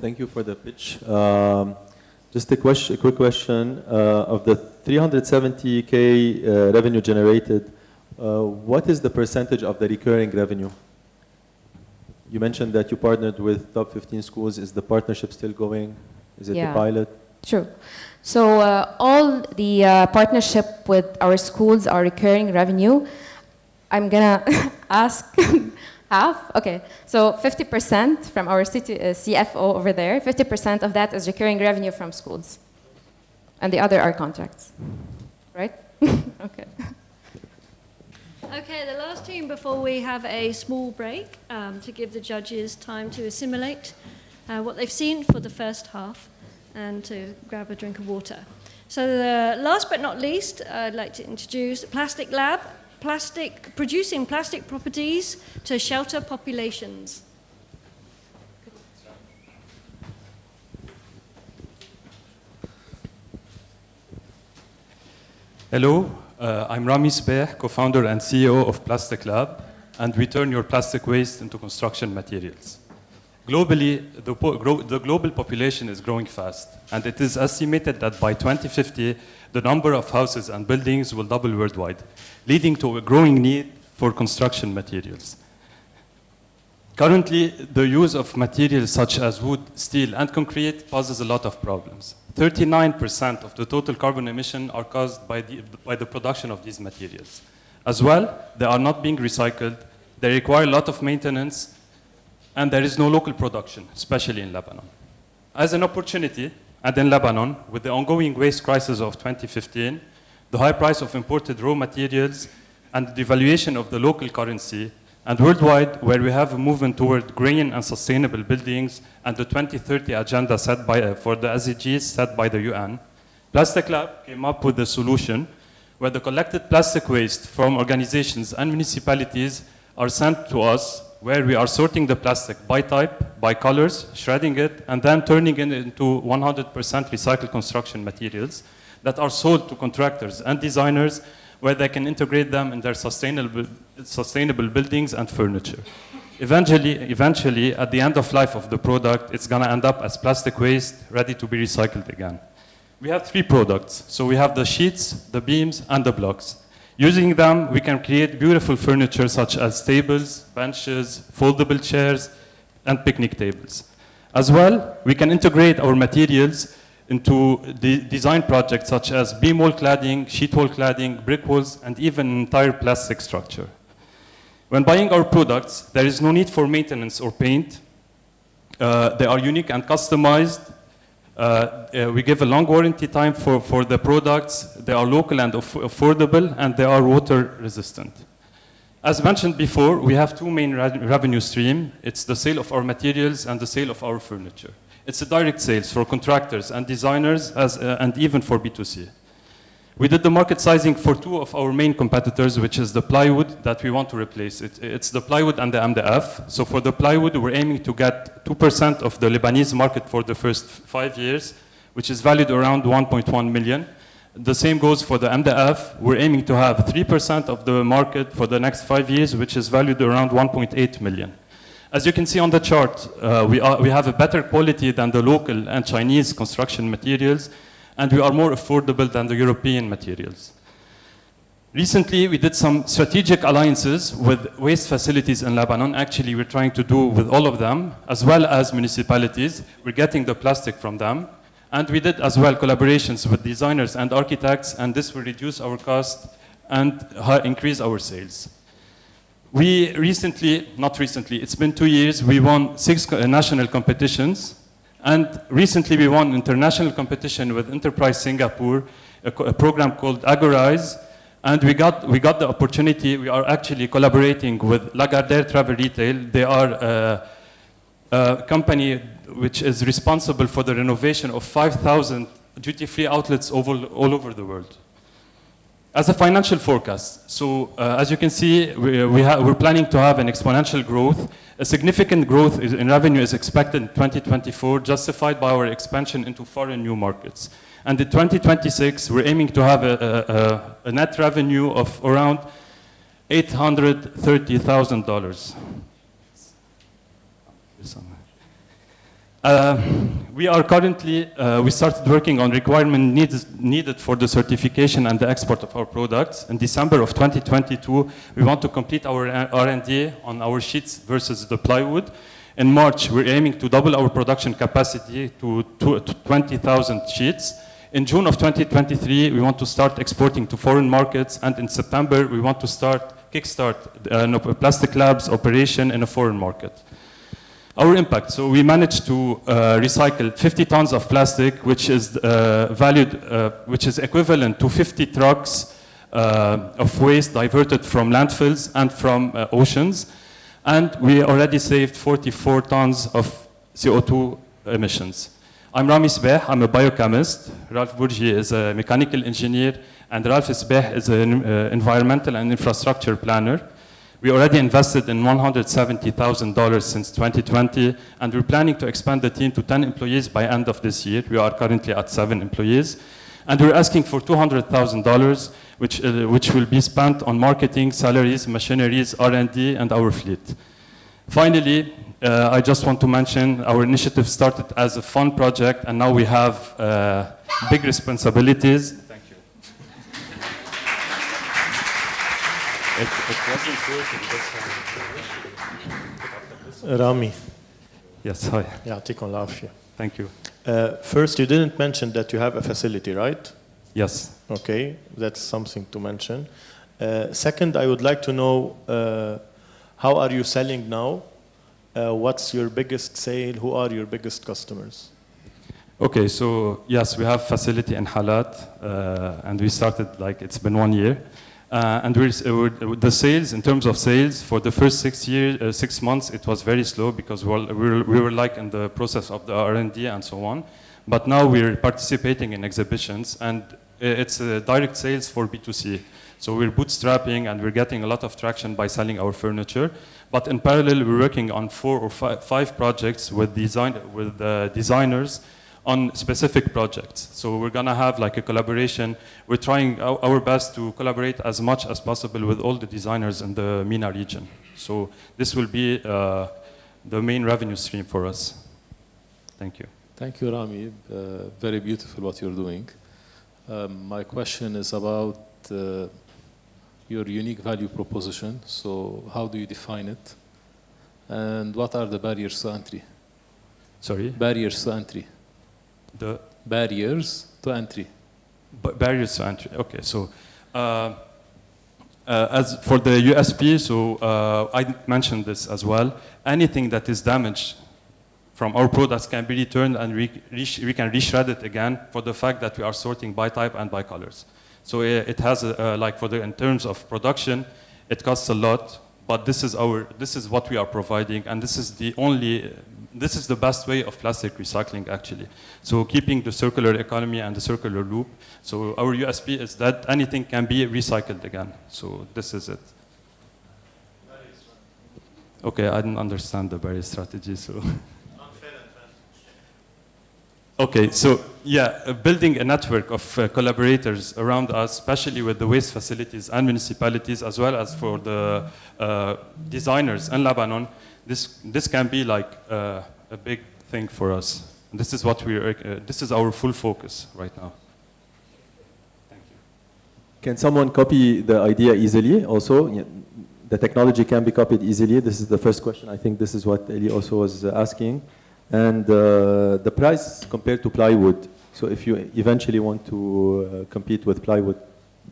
E: Thank you for the pitch. Just a quick question. Of the 370K revenue generated, what is the percentage of the recurring revenue? You mentioned that you partnered with top 15 schools. Is the partnership still going? Is it a pilot?
N: True. So all the partnership with our schools are recurring revenue. I'm gonna ask half? Okay, so 50% from our CFO over there, 50% of that is recurring revenue from schools. And the other are contracts, right? Okay.
A: Okay, the last team before we have a small break to give the judges time to assimilate what they've seen for the first half and to grab a drink of water. So the last but not least, I'd like to introduce Plastic Lab, producing plastic properties to shelter populations.
O: Hello, I'm Rami Sbeh, co-founder and CEO of Plastic Lab, and we turn your plastic waste into construction materials. Globally, the global population is growing fast, and it is estimated that by 2050, the number of houses and buildings will double worldwide, leading to a growing need for construction materials. Currently, the use of materials such as wood, steel, and concrete poses a lot of problems. 39% of the total carbon emission are caused by the production of these materials. As well, they are not being recycled, they require a lot of maintenance, and there is no local production, especially in Lebanon. As an opportunity, and in Lebanon, with the ongoing waste crisis of 2015, the high price of imported raw materials, and the devaluation of the local currency, and worldwide, where we have a movement toward green and sustainable buildings, and the 2030 agenda set for the SDGs set by the UN, Plastic Lab came up with a solution where the collected plastic waste from organizations and municipalities are sent to us, where we are sorting the plastic by type, by colors, shredding it, and then turning it into 100% recycled construction materials that are sold to contractors and designers, where they can integrate them in their sustainable buildings and furniture. Eventually, at the end of life of the product, it's gonna end up as plastic waste, ready to be recycled again. We have 3 products. So we have the sheets, the beams, and the blocks. Using them, we can create beautiful furniture such as tables, benches, foldable chairs, and picnic tables. As well, we can integrate our materials into the design projects such as beam wall cladding, sheet wall cladding, brick walls, and even an entire plastic structure. When buying our products, there is no need for maintenance or paint. They are unique and customized. We give a long warranty time for the products. They are local and affordable, and they are water resistant. As mentioned before, we have 2 main revenue streams. It's the sale of our materials and the sale of our furniture. It's a direct sales for contractors and designers, and even for B2C. We did the market sizing for 2 of our main competitors, which is the plywood that we want to replace. It's the plywood and the MDF. So for the plywood, we're aiming to get 2% of the Lebanese market for the first 5 years, which is valued around 1.1 million. The same goes for the MDF. We're aiming to have 3% of the market for the next 5 years, which is valued around 1.8 million. As you can see on the chart, we have a better quality than the local and Chinese construction materials, and we are more affordable than the European materials. Recently, we did some strategic alliances with waste facilities in Lebanon. Actually, we're trying to do with all of them, as well as municipalities. We're getting the plastic from them. And we did as well collaborations with designers and architects, and this will reduce our cost and increase our sales. We it's been 2 years, we won 6 national competitions. And recently we won an international competition with Enterprise Singapore, a program called Agorize. And we got the opportunity. We are actually collaborating with Lagardère Travel Retail. They are a company which is responsible for the renovation of 5,000 duty-free outlets all over the world. As a financial forecast, so as you can see, we're planning to have an exponential growth. A significant growth in revenue is expected in 2024, justified by our expansion into foreign new markets. And in 2026, we're aiming to have a net revenue of around $830,000. We are currently, we started working on requirements needed for the certification and the export of our products. In December of 2022, we want to complete our R&D on our sheets versus the plywood. In March, we're aiming to double our production capacity to 20,000 sheets. In June of 2023, we want to start exporting to foreign markets. And in September, we want to kickstart Plastic Lab's operation in a foreign market. Our impact, so we managed to recycle 50 tons of plastic, which is which is equivalent to 50 trucks of waste diverted from landfills and from oceans. And we already saved 44 tons of CO2 emissions. I'm Rami Sbeh, I'm a biochemist. Ralph Bourgi is a mechanical engineer, and Ralph Sbeh is an environmental and infrastructure planner. We already invested in $170,000 since 2020, and we're planning to expand the team to 10 employees by end of this year. We are currently at 7 employees. And we're asking for $200,000, which will be spent on marketing, salaries, machineries, R&D, and our fleet. Finally, I just want to mention our initiative started as a fun project, and now we have big responsibilities. Thank you.
J: It wasn't Rami.
O: Yes, hi.
J: يعطيكم العافية.
O: Thank you.
J: First, you didn't mention that you have a facility, right?
O: Yes.
J: Okay, that's something to mention. Second, I would like to know how are you selling now? What's your biggest sale? Who are your biggest customers?
O: Okay, so yes, we have facility in Halat, and we started like it's been 1 year. And the sales, in terms of sales, for the first 6 months, it was very slow because we were like in the process of the R&D and so on. But now we're participating in exhibitions, and it's direct sales for B2C. So we're bootstrapping, and we're getting a lot of traction by selling our furniture. But in parallel, we're working on 4 or 5 projects with designers on specific projects. So we're gonna have like a collaboration. We're trying our best to collaborate as much as possible with all the designers in the MENA region. So this will be the main revenue stream for us. Thank you.
K: Thank you, Rami. Very beautiful what you're doing. My question is about your unique value proposition. So how do you define it? And what are the barriers to entry?
O: Sorry?
K: Barriers to entry.
O: The
K: barriers to entry.
O: Barriers to entry. Okay, so as for the USP, so I mentioned this as well. Anything that is damaged from our products can be returned, and we can reshred it again for the fact that we are sorting by type and by colors. So it has like in terms of production, it costs a lot, but this is what we are providing, and this is the best way of plastic recycling actually. So keeping the circular economy and the circular loop. So our USP is that anything can be recycled again. So this is it. Okay, I didn't understand the barrier strategy, so. Okay, so yeah, building a network of collaborators around us, especially with the waste facilities and municipalities, as well as for the designers in Lebanon, this can be like a big thing for us. And this is what this is our full focus right now. Thank you.
E: Can someone copy the idea easily? Also, the technology can be copied easily. This is the first question. I think this is what Eli also was asking. And the price compared to plywood. So if you eventually want to compete with plywood.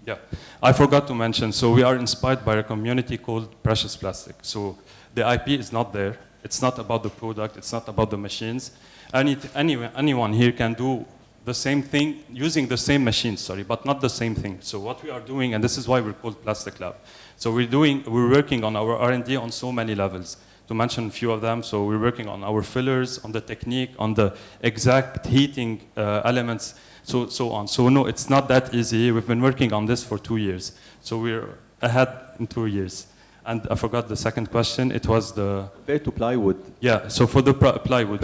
O: Yeah, I forgot to mention, so we are inspired by a community called Precious Plastic. So the IP is not there. It's not about the product. It's not about the machines. Anyone here can do the same thing using the same machines, sorry, but not the same thing. So what we are doing, and this is why we're called Plastic Lab. So we're working on our R&D on so many levels. To mention a few of them, so we're working on our fillers, on the technique, on the exact heating elements, so on. So no, it's not that easy. We've been working on this for 2 years. So we're ahead in 2 years. And I forgot the second question. It was the...
E: Compared to plywood.
O: Yeah, so for the plywood.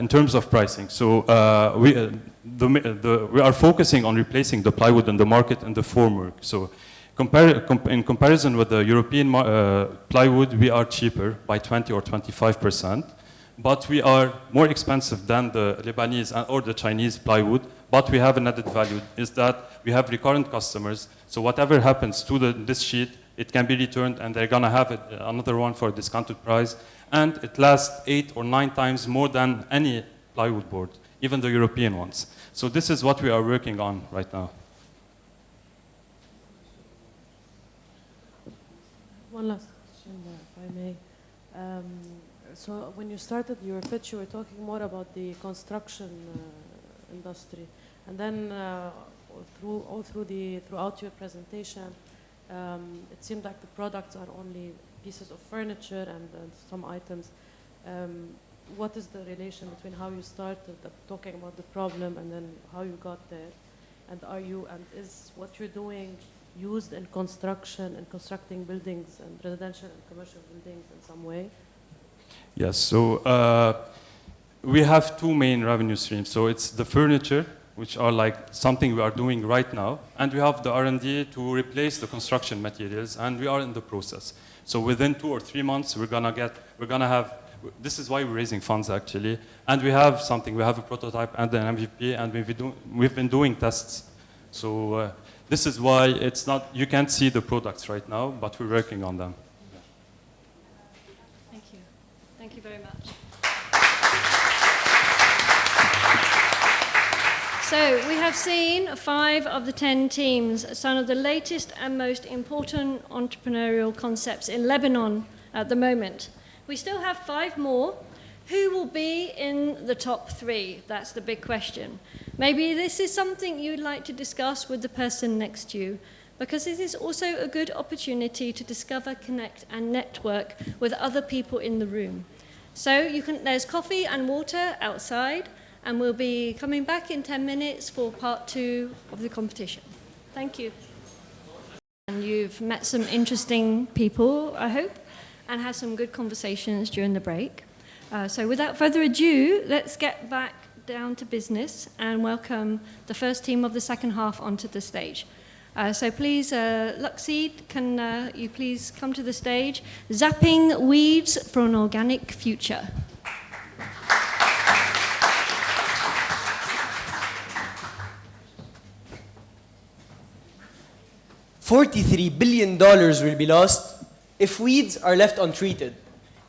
O: In terms of pricing. So we are focusing on replacing the plywood in the market and the formwork. So in comparison with the European plywood, we are cheaper by 20 or 25%, but we are more expensive than the Lebanese or the Chinese plywood, but we have an added value, is that we have recurrent customers, so whatever happens to this sheet, it can be returned, and they're gonna have another one for a discounted price, and it lasts 8 or 9 times more than any plywood board, even the European ones. So this is what we are working on right now.
H: One last question, if I may. So when you started your pitch, you were talking more about the construction industry, and then throughout your presentation, it seemed like the products are only pieces of furniture and some items. What is the relation between how you started talking about the problem and then how you got there? And is what you're doing used in construction and constructing buildings and residential and commercial buildings in some way?
O: Yes, so we have 2 main revenue streams. So it's the furniture, which are like something we are doing right now, and we have the R&D to replace the construction materials, and we are in the process. So within 2 or 3 months, we're gonna have this is why we're raising funds actually. And we have something, we have a prototype and an MVP, and we've been doing tests. So this is why it's not, you can't see the products right now, but we're working on them.
A: Thank you. Thank you very much. So we have seen 5 of the 10 teams, some of the latest and most important entrepreneurial concepts in Lebanon at the moment. We still have 5 more. Who will be in the top 3? That's the big question. Maybe this is something you'd like to discuss with the person next to you, because it is also a good opportunity to discover, connect, and network with other people in the room. So there's coffee and water outside, and we'll be coming back in 10 minutes for part 2 of the competition. Thank you. And you've met some interesting people, I hope, and had some good conversations during the break. So without further ado, let's get back down to business and welcome the first team of the second half onto the stage. So please, Luxeed, can you please come to the stage? Zapping weeds for an organic future.
P: $43 billion will be lost if weeds are left untreated.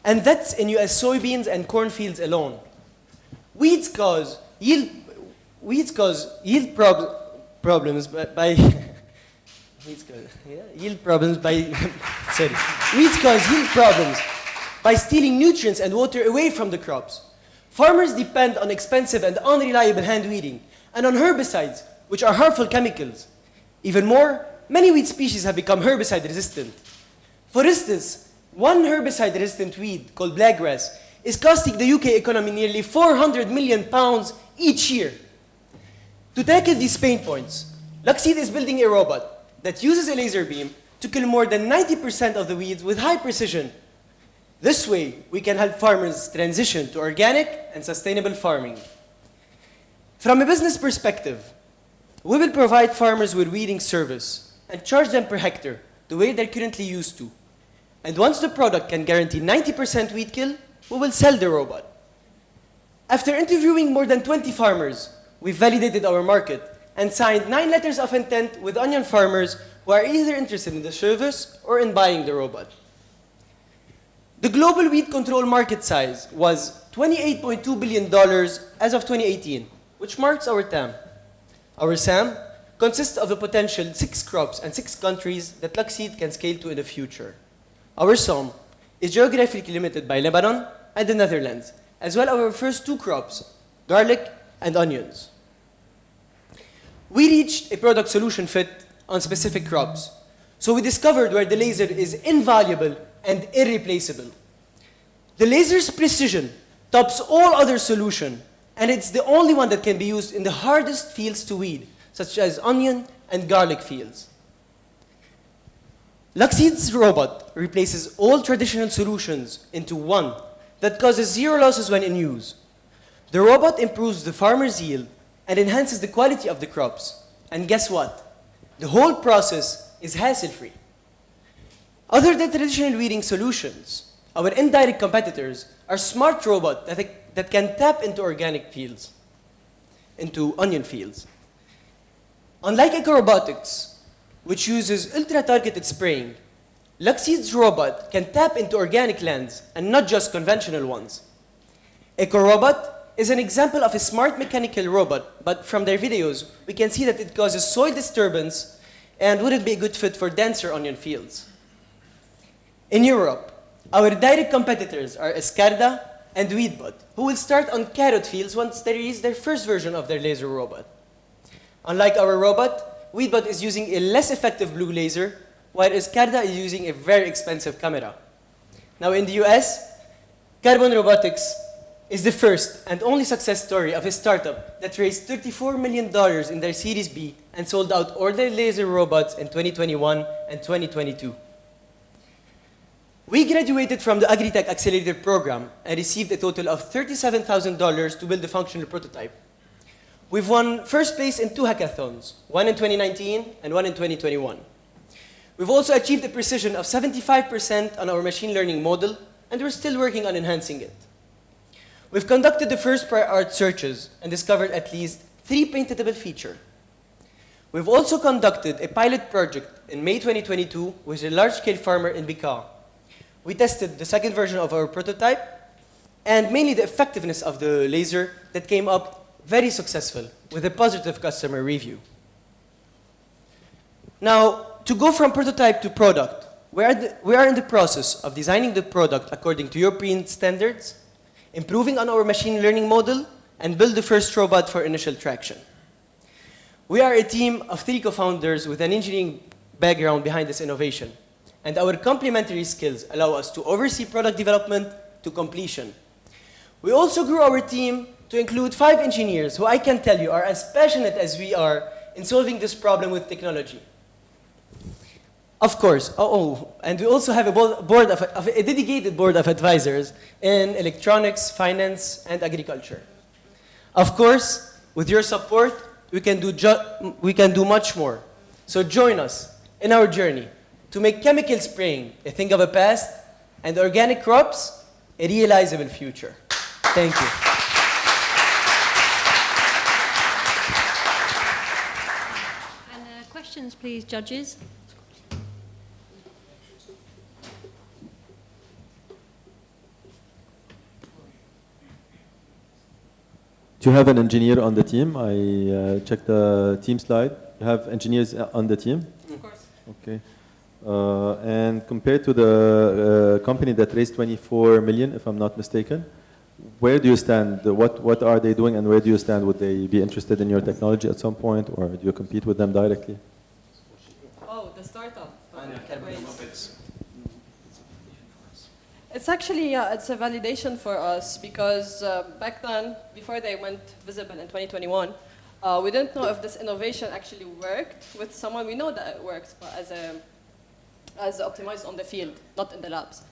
P: And that's in US soybeans and cornfields alone. Weeds cause yield problems by stealing nutrients and water away from the crops. Farmers depend on expensive and unreliable hand weeding and on herbicides, which are harmful chemicals. Even more, many weed species have become herbicide resistant. For instance, one herbicide-resistant weed called blackgrass is costing the UK economy nearly £400 million each year. To tackle these pain points, Luxeed is building a robot that uses a laser beam to kill more than 90% of the weeds with high precision. This way, we can help farmers transition to organic and sustainable farming. From a business perspective, we will provide farmers with weeding service and charge them per hectare, the way they're currently used to. And once the product can guarantee 90% weed kill, we will sell the robot. After interviewing more than 20 farmers, we validated our market and signed 9 letters of intent with onion farmers who are either interested in the service or in buying the robot. The global weed control market size was $28.2 billion as of 2018, which marks our TAM. Our SAM consists of a potential 6 crops and 6 countries that Luxeed can scale to in the future. Our SOM is geographically limited by Lebanon and the Netherlands, as well as our first 2 crops, garlic and onions. We reached a product solution fit on specific crops, so we discovered where the laser is invaluable and irreplaceable. The laser's precision tops all other solutions, and it's the only one that can be used in the hardest fields to weed, such as onion and garlic fields. Luxeed's robot replaces all traditional solutions into one that causes 0 losses when in use. The robot improves the farmer's yield and enhances the quality of the crops. And guess what? The whole process is hassle-free. Other than traditional weeding solutions, our indirect competitors are smart robots that can tap into organic fields, into onion fields. Unlike EcoRobotics, which uses ultra-targeted spraying, Luxeed's robot can tap into organic lands and not just conventional ones. EcoRobot is an example of a smart mechanical robot, but from their videos, we can see that it causes soil disturbance and wouldn't be a good fit for denser onion fields. In Europe, our direct competitors are Escarda and Weedbot, who will start on carrot fields once they release their first version of their laser robot. Unlike our robot, Weedbot is using a less effective blue laser, while Escarda is using a very expensive camera. Now in the US, Carbon Robotics is the first and only success story of a startup that raised $34 million in their Series B and sold out all their laser robots in 2021 and 2022. We graduated from the Agritech Accelerator program and received a total of $37,000 to build a functional prototype. We've won first place in 2 hackathons, one in 2019 and one in 2021. We've also achieved a precision of 75% on our machine learning model, and we're still working on enhancing it. We've conducted the first prior art searches and discovered at least 3 patentable features. We've also conducted a pilot project in May 2022 with a large-scale farmer in Bika. We tested the second version of our prototype and mainly the effectiveness of the laser that came up very successful with a positive customer review. Now, to go from prototype to product, we are in the process of designing the product according to European standards, improving on our machine learning model, and build the first robot for initial traction. We are a team of 3 co-founders with an engineering background behind this innovation, and our complementary skills allow us to oversee product development to completion. We also grew our team to include 5 engineers who I can tell you are as passionate as we are in solving this problem with technology. Of course, and we also have a dedicated board of advisors in electronics, finance, and agriculture. Of course, with your support, we can do much more. So join us in our journey to make chemical spraying a thing of the past and organic crops a realizable future. Thank you.
A: And questions, please, judges.
E: Do you have an engineer on the team? I checked the team slide. You have engineers on the team?
P: Of course.
E: Okay. And compared to the company that raised 24 million, if I'm not mistaken, where do you stand? What are they doing and where do you stand? Would they be interested in your technology at some point or do you compete with them directly?
Q: Oh, the startup.
R: It's actually, it's a validation for us because back then, before they went visible in 2021, we didn't know if this innovation actually worked with someone. We know that it works, but as optimized on the field, not in the labs.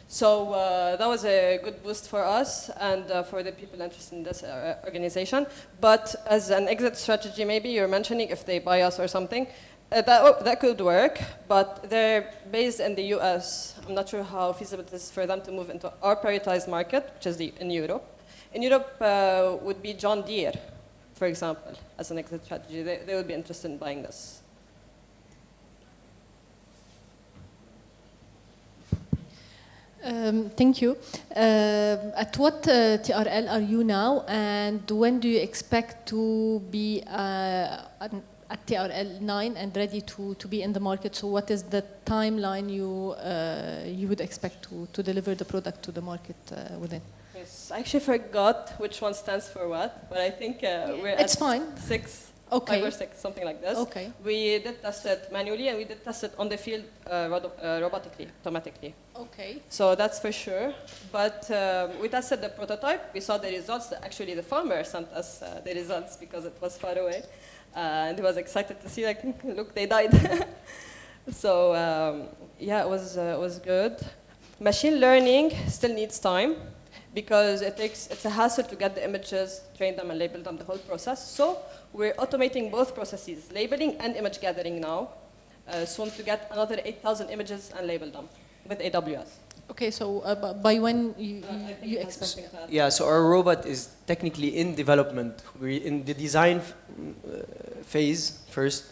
R: So that was a good boost for us and for the people interested in this organization. But as an exit strategy, maybe you're mentioning if they buy us or something, that could work, but they're based in the US. I'm not sure how feasible it is for them to move into our prioritized market, which is in Europe. In Europe would be John Deere, for example, as an exit strategy. They would be interested in buying this.
I: Thank you. At what TRL are you now, and when do you expect to be at TRL 9 and ready to be in the market? So what is the timeline you would expect to deliver the product to the market within?
R: Yes, I actually forgot which one stands for what, but I think we're
I: it's
R: at
I: fine.
R: 6.
I: Okay.
R: 5 or 6, something like this.
I: Okay.
R: We did test it manually and we did test it on the field robotically, automatically.
I: Okay.
R: So that's for sure. But we tested the prototype. We saw the results. Actually, the farmer sent us the results because it was far away. And he was excited to see, like, look, they died. So yeah, it was good. Machine learning still needs time because it's a hassle to get the images, train them and label them, the whole process. So we're automating both processes, labeling and image gathering now, soon to get another 8,000 images and label them with AWS.
I: Okay, so by when you expect?
P: Yeah, so our robot is technically in development. We're in the design phase first,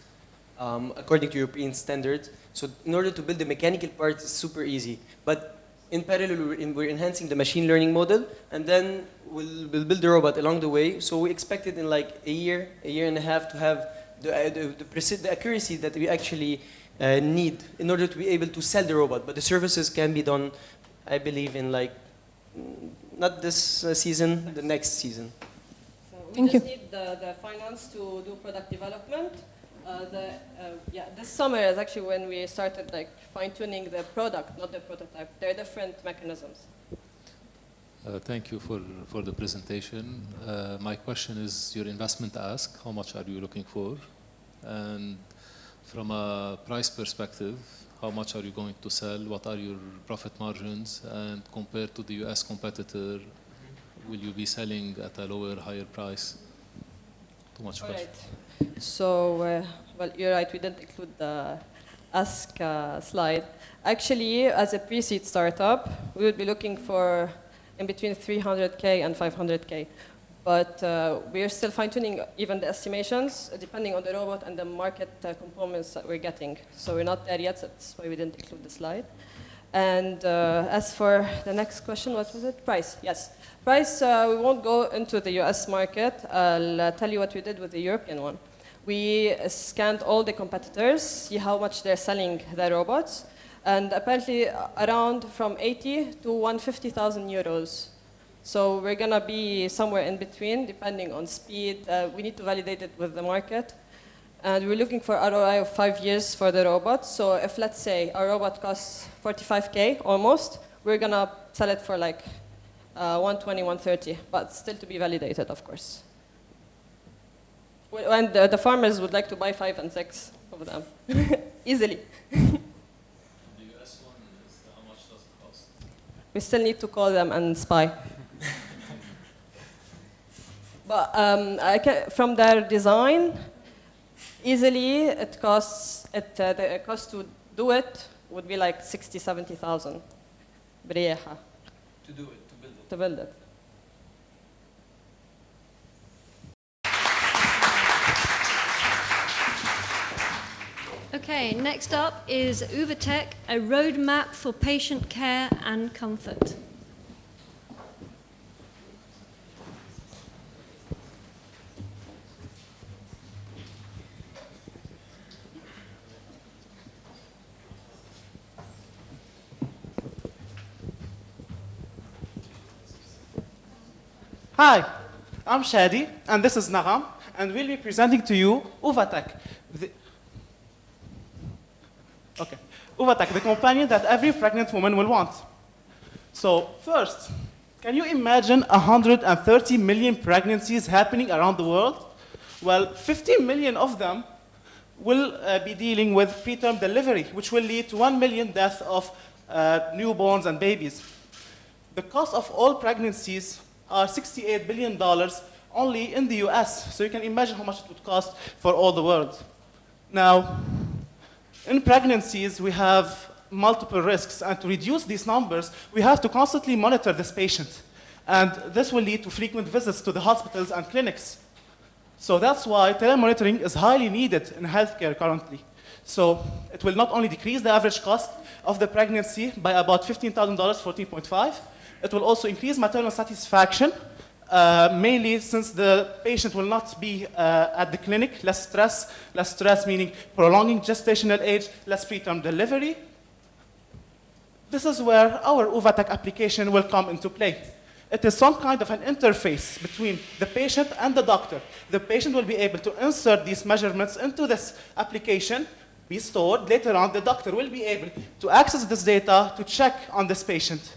P: according to European standards. So in order to build the mechanical parts, it's super easy. But in parallel, we're enhancing the machine learning model, and then we'll build the robot along the way. So we expect it in like a year and a half to have the accuracy that we actually need in order to be able to sell the robot. But the services can be done, I believe, in like, not this season, the next season.
R: So we just need the finance to do product development. This summer is actually when we started like fine-tuning the product, not the prototype. There are different mechanisms.
K: Thank you for the presentation. My question is your investment ask. How much are you looking for? And from a price perspective, how much are you going to sell? What are your profit margins? And compared to the US competitor, will you be selling at a lower, higher price? Too much question.
R: Right. So, well, you're right. We didn't include the ask slide. Actually, as a pre-seed startup, we would be looking for in between 300K and 500K. But we are still fine-tuning even the estimations, depending on the robot and the market components that we're getting. So we're not there yet, that's why we didn't include the slide. And as for the next question, what was it? Price, yes. Price, we won't go into the US market. I'll tell you what we did with the European one. We scanned all the competitors, see how much they're selling their robots, and apparently around from 80 to 150,000 euros. So we're gonna be somewhere in between, depending on speed. We need to validate it with the market. And we're looking for ROI of 5 years for the robot. So if, let's say, our robot costs 45K almost, we're gonna sell it for like 120, 130, but still to be validated, of course. And the farmers would like to buy 5 and 6 of them, easily.
K: The US one, how much does it cost?
R: We still need to call them and spy. But from their design, easily it costs, the cost to do it would be like 60, 70,000. To do it, to build it. To build it.
A: Okay, next up is USEK, a roadmap for patient care and comfort.
S: Hi, I'm Shadi, and this is Nagam, and we'll be presenting to you USEK. USEK, the companion that every pregnant woman will want. So first, can you imagine 130 million pregnancies happening around the world? Well, 50 million of them will be dealing with preterm delivery, which will lead to 1 million deaths of newborns and babies. The cost of all pregnancies are $68 billion only in the US. So you can imagine how much it would cost for all the world. Now, in pregnancies, we have multiple risks. And to reduce these numbers, we have to constantly monitor this patient. And this will lead to frequent visits to the hospitals and clinics. So that's why telemonitoring is highly needed in healthcare currently. So it will not only decrease the average cost of the pregnancy by about $15,000, 14.5, it will also increase maternal satisfaction, mainly since the patient will not be at the clinic, less stress meaning prolonging gestational age, less preterm delivery. This is where our USEK application will come into play. It is some kind of an interface between the patient and the doctor. The patient will be able to insert these measurements into this application, be stored. Later on, the doctor will be able to access this data to check on this patient.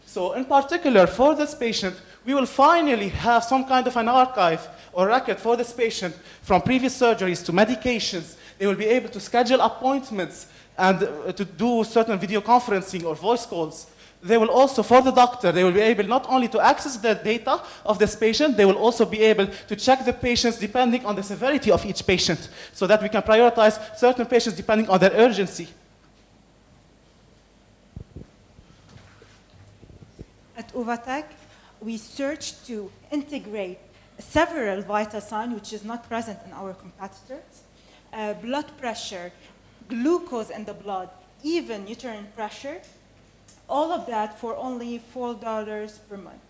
S: So in particular, for this patient, we will finally have some kind of an archive or record for this patient from previous surgeries to medications. They will be able to schedule appointments and to do certain video conferencing or voice calls. They will also, for the doctor, they will be able not only to access the data of this patient, they will also be able to check the patients depending on the severity of each patient, so that we can prioritize certain patients depending on their urgency.
T: At USEK, we search to integrate several vital signs which is not present in our competitors, blood pressure, glucose in the blood, even uterine pressure, all of that for only $4 per month.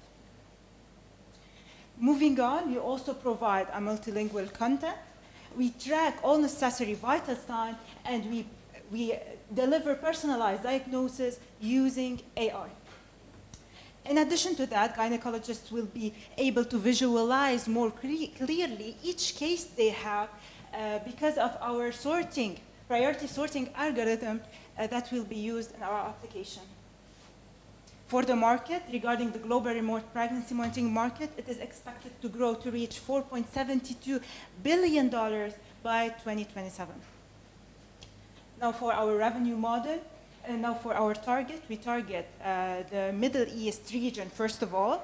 T: Moving on, we also provide a multilingual content. We track all necessary vital signs, and we deliver personalized diagnosis using AI. In addition to that, gynecologists will be able to visualize more clearly each case they have because of our priority sorting algorithm that will be used in our application. For the market, regarding the global remote pregnancy monitoring market, it is expected to grow to reach $4.72 billion by 2027. Now for our revenue model, and now for our target, we target the Middle East region, first of all,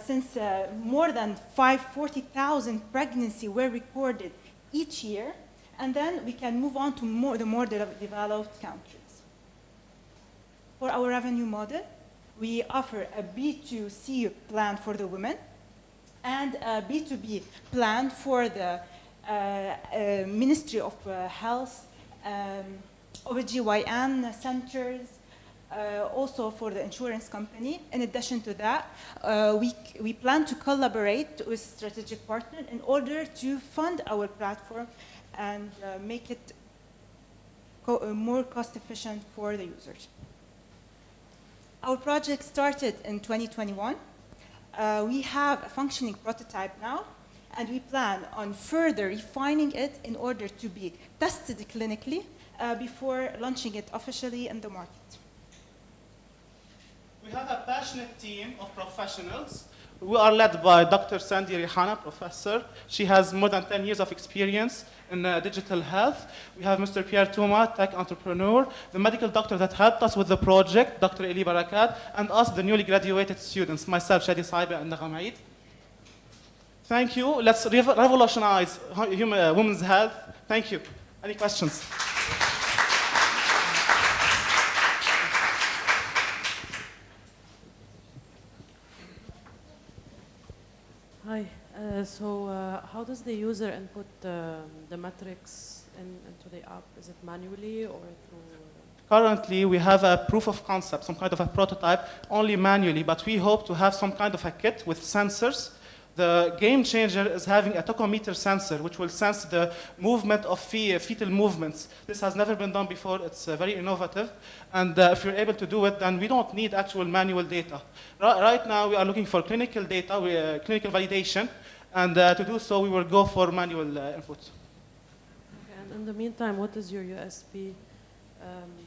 T: since more than 40,000 pregnancies were recorded each year, And then we can move on to the more developed countries. For our revenue model, we offer a B2C plan for the women and a B2B plan for the Ministry of Health, OBGYN centers, also for the insurance company. In addition to that, we plan to collaborate with strategic partners in order to fund our platform and make it more cost efficient for the users. Our project started in 2021. We have a functioning prototype now, and we plan on further refining it in order to be tested clinically before launching it officially in the market.
S: We have a passionate team of professionals. We are led by Dr. Sandy Rihana, professor. She has more than 10 years of experience in digital health. We have Mr. Pierre Touma, tech entrepreneur, the medical doctor that helped us with the project, Dr. Eli Barakat, and us, the newly graduated students, myself, Shadi Saiba, and Nagam Eid. Thank you. Let's revolutionize women's health. Thank you. Any questions?
H: Hi. How does the user input the metrics into the app? Is it manually or through?
S: Currently, we have a proof of concept, some kind of a prototype, only manually, but we hope to have some kind of a kit with sensors. The game changer is having a tachometer sensor, which will sense the movement of fetal movements. This has never been done before. It's very innovative. And if you're able to do it, then we don't need actual manual data. Right now, we are looking for clinical data, clinical validation. And to do so, we will go for manual input.
H: Okay, and in the meantime, what is your USP?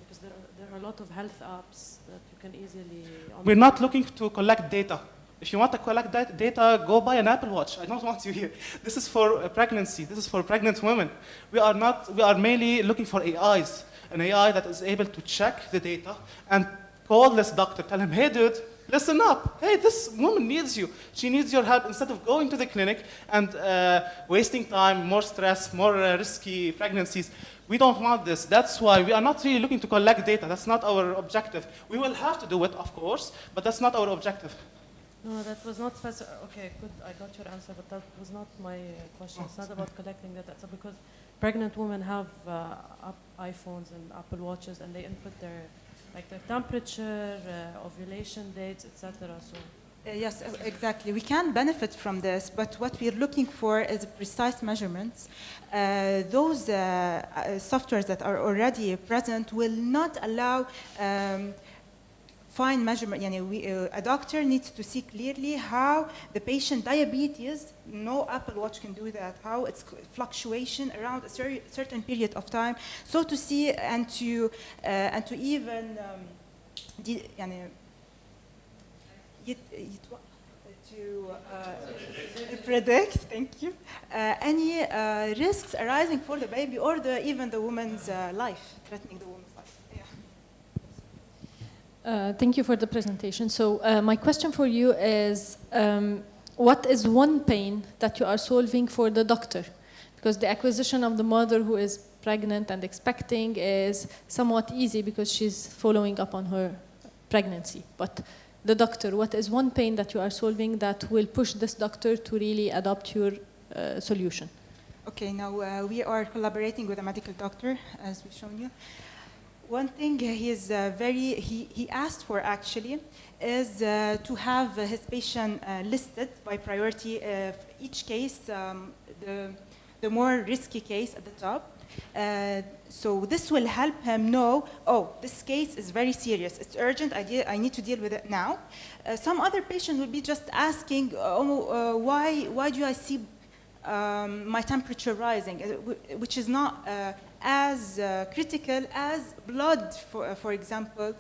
H: Because there are a lot of health apps that you can easily...
S: We're not looking to collect data. If you want to collect that data, go buy an Apple Watch. I don't want you here. This is for pregnancy. This is for pregnant women. We are mainly looking for AIs, an AI that is able to check the data and call this doctor, tell him, hey, dude, listen up. Hey, this woman needs you. She needs your help instead of going to the clinic and wasting time, more stress, more risky pregnancies. We don't want this. That's why we are not really looking to collect data. That's not our objective. We will have to do it, of course, but that's not our objective.
H: No, that was not specific. Okay, good. I got your answer, but that was not my question. It's not about collecting data. It's because pregnant women have iPhones and Apple Watches, and they input their temperature, ovulation dates, etc. So.
T: Yes, exactly. We can benefit from this, but what we're looking for is precise measurements. Those softwares that are already present will not allow fine measurement. A doctor needs to see clearly how the patient diabetes, no Apple Watch can do that, how it's fluctuation around a certain period of time. So to see and to even predict, thank you, any risks arising for the baby or even the woman's life, threatening the woman's life.
I: Thank you for the presentation. So my question for you is, what is one pain that you are solving for the doctor? Because the acquisition of the mother who is pregnant and expecting is somewhat easy because she's following up on her pregnancy. But the doctor, what is one pain that you are solving that will push this doctor to really adopt your solution?
T: Okay, now we are collaborating with a medical doctor, as we've shown you. One thing he asked for actually is to have his patient listed by priority. Each case, the more risky case at the top. So this will help him know, oh, this case is very serious. It's urgent. I need to deal with it now. Some other patient will be just asking, why do I see my temperature rising, which is not as critical as blood, for example,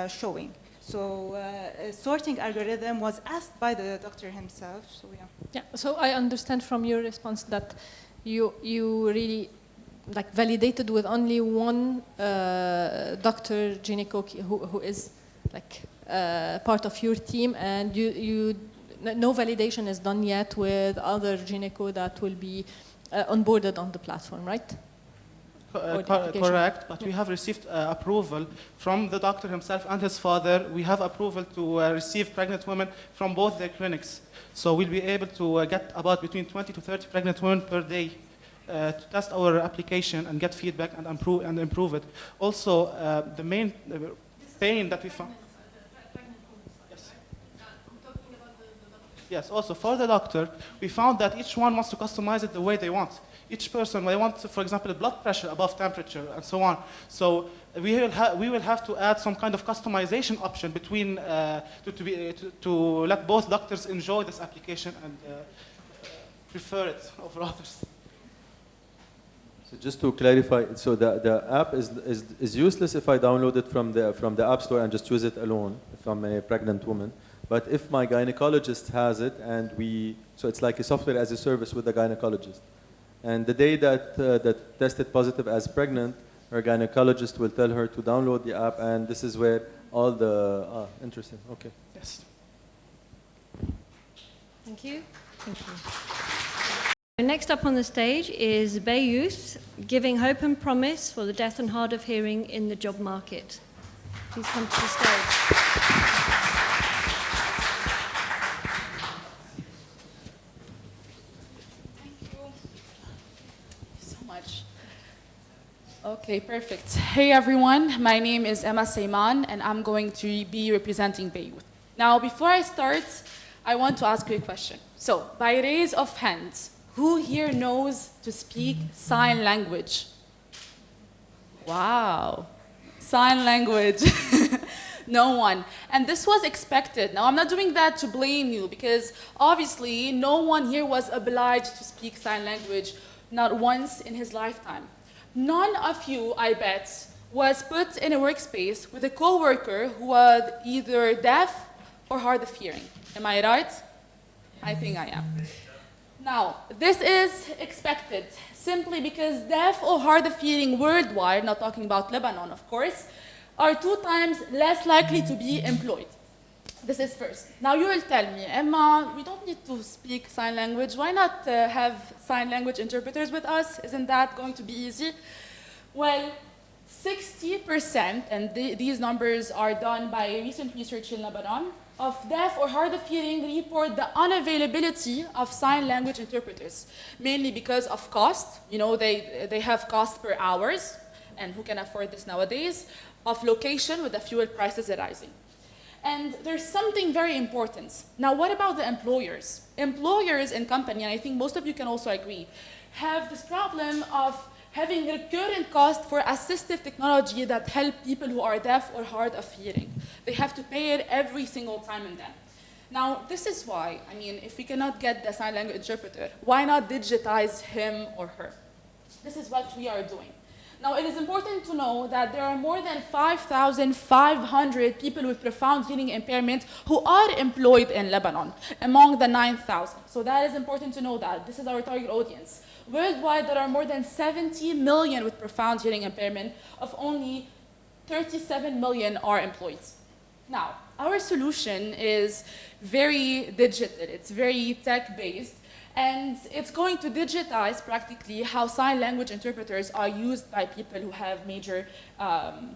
T: showing. So sorting algorithm was asked by the doctor himself. So
I: yeah. So I understand from your response that you really validated with only one doctor gyneco who is part of your team, and no validation is done yet with other gyneco that will be onboarded on the platform, right?
S: Correct, but we have received approval from the doctor himself and his father. We have approval to receive pregnant women from both their clinics. So we'll be able to get about between 20 to 30 pregnant women per day to test our application and get feedback and improve it. Also, the main pain that we found. Yes, also for the doctor, we found that each one wants to customize it the way they want. Each person, they want, for example, blood pressure above temperature and so on. So we will have to add some kind of customization option between, to let both doctors enjoy this application and prefer it over others.
E: So just to clarify, so the app is useless if I download it from the App Store and just use it alone, if I'm a pregnant woman. But if my gynecologist has it and so it's like a software as a service with the gynecologist. And the day that tested positive as pregnant, her gynecologist will tell her to download the app, and this is where all the, interesting, okay.
S: Yes.
A: Thank you. Thank you. Next up on the stage is Bayous, giving hope and promise for the deaf and hard of hearing in the job market. Please come to the stage.
U: Okay, perfect. Hey everyone, my name is Emma Seyman and I'm going to be representing Beirut. Now, before I start, I want to ask you a question. So, by raise of hands, who here knows to speak sign language? Wow, sign language. No one. And this was expected. Now, I'm not doing that to blame you because obviously no one here was obliged to speak sign language, not once in his lifetime. None of you, I bet, was put in a workspace with a coworker who was either deaf or hard of hearing. Am I right? I think I am. Now, this is expected simply because deaf or hard of hearing worldwide, not talking about Lebanon, of course, are 2 times less likely to be employed. This is first. Now you will tell me, Emma, we don't need to speak sign language. Why not have sign language interpreters with us? Isn't that going to be easy? Well, 60%, and these numbers are done by recent research in Lebanon, of deaf or hard of hearing report the unavailability of sign language interpreters, mainly because of cost. You know, they have cost per hours, and who can afford this nowadays? Of location with the fuel prices rising. And there's something very important. Now, what about the employers? Employers in company, and I think most of you can also agree, have this problem of having recurrent cost for assistive technology that help people who are deaf or hard of hearing. They have to pay it every single time and then. Now, this is why, I mean, if we cannot get the sign language interpreter, why not digitize him or her? This is what we are doing. Now, it is important to know that there are more than 5,500 people with profound hearing impairment who are employed in Lebanon, among the 9,000. So that is important to know that. This is our target audience. Worldwide, there are more than 70 million with profound hearing impairment, of only 37 million are employed. Now, our solution is very digital. It's very tech-based. And it's going to digitize practically how sign language interpreters are used by people who have major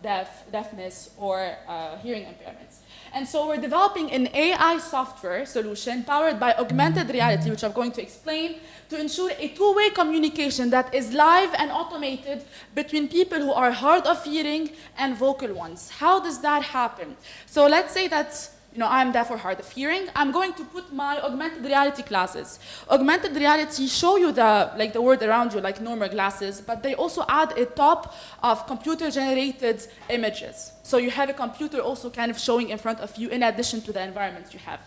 U: deafness or hearing impairments. And so we're developing an AI software solution powered by augmented reality, which I'm going to explain, to ensure a two-way communication that is live and automated between people who are hard of hearing and vocal ones. How does that happen? So let's say that I'm deaf or hard of hearing. I'm going to put my augmented reality glasses. Augmented reality show you the world around you, like normal glasses, but they also add a top of computer-generated images. So you have a computer also kind of showing in front of you in addition to the environment you have.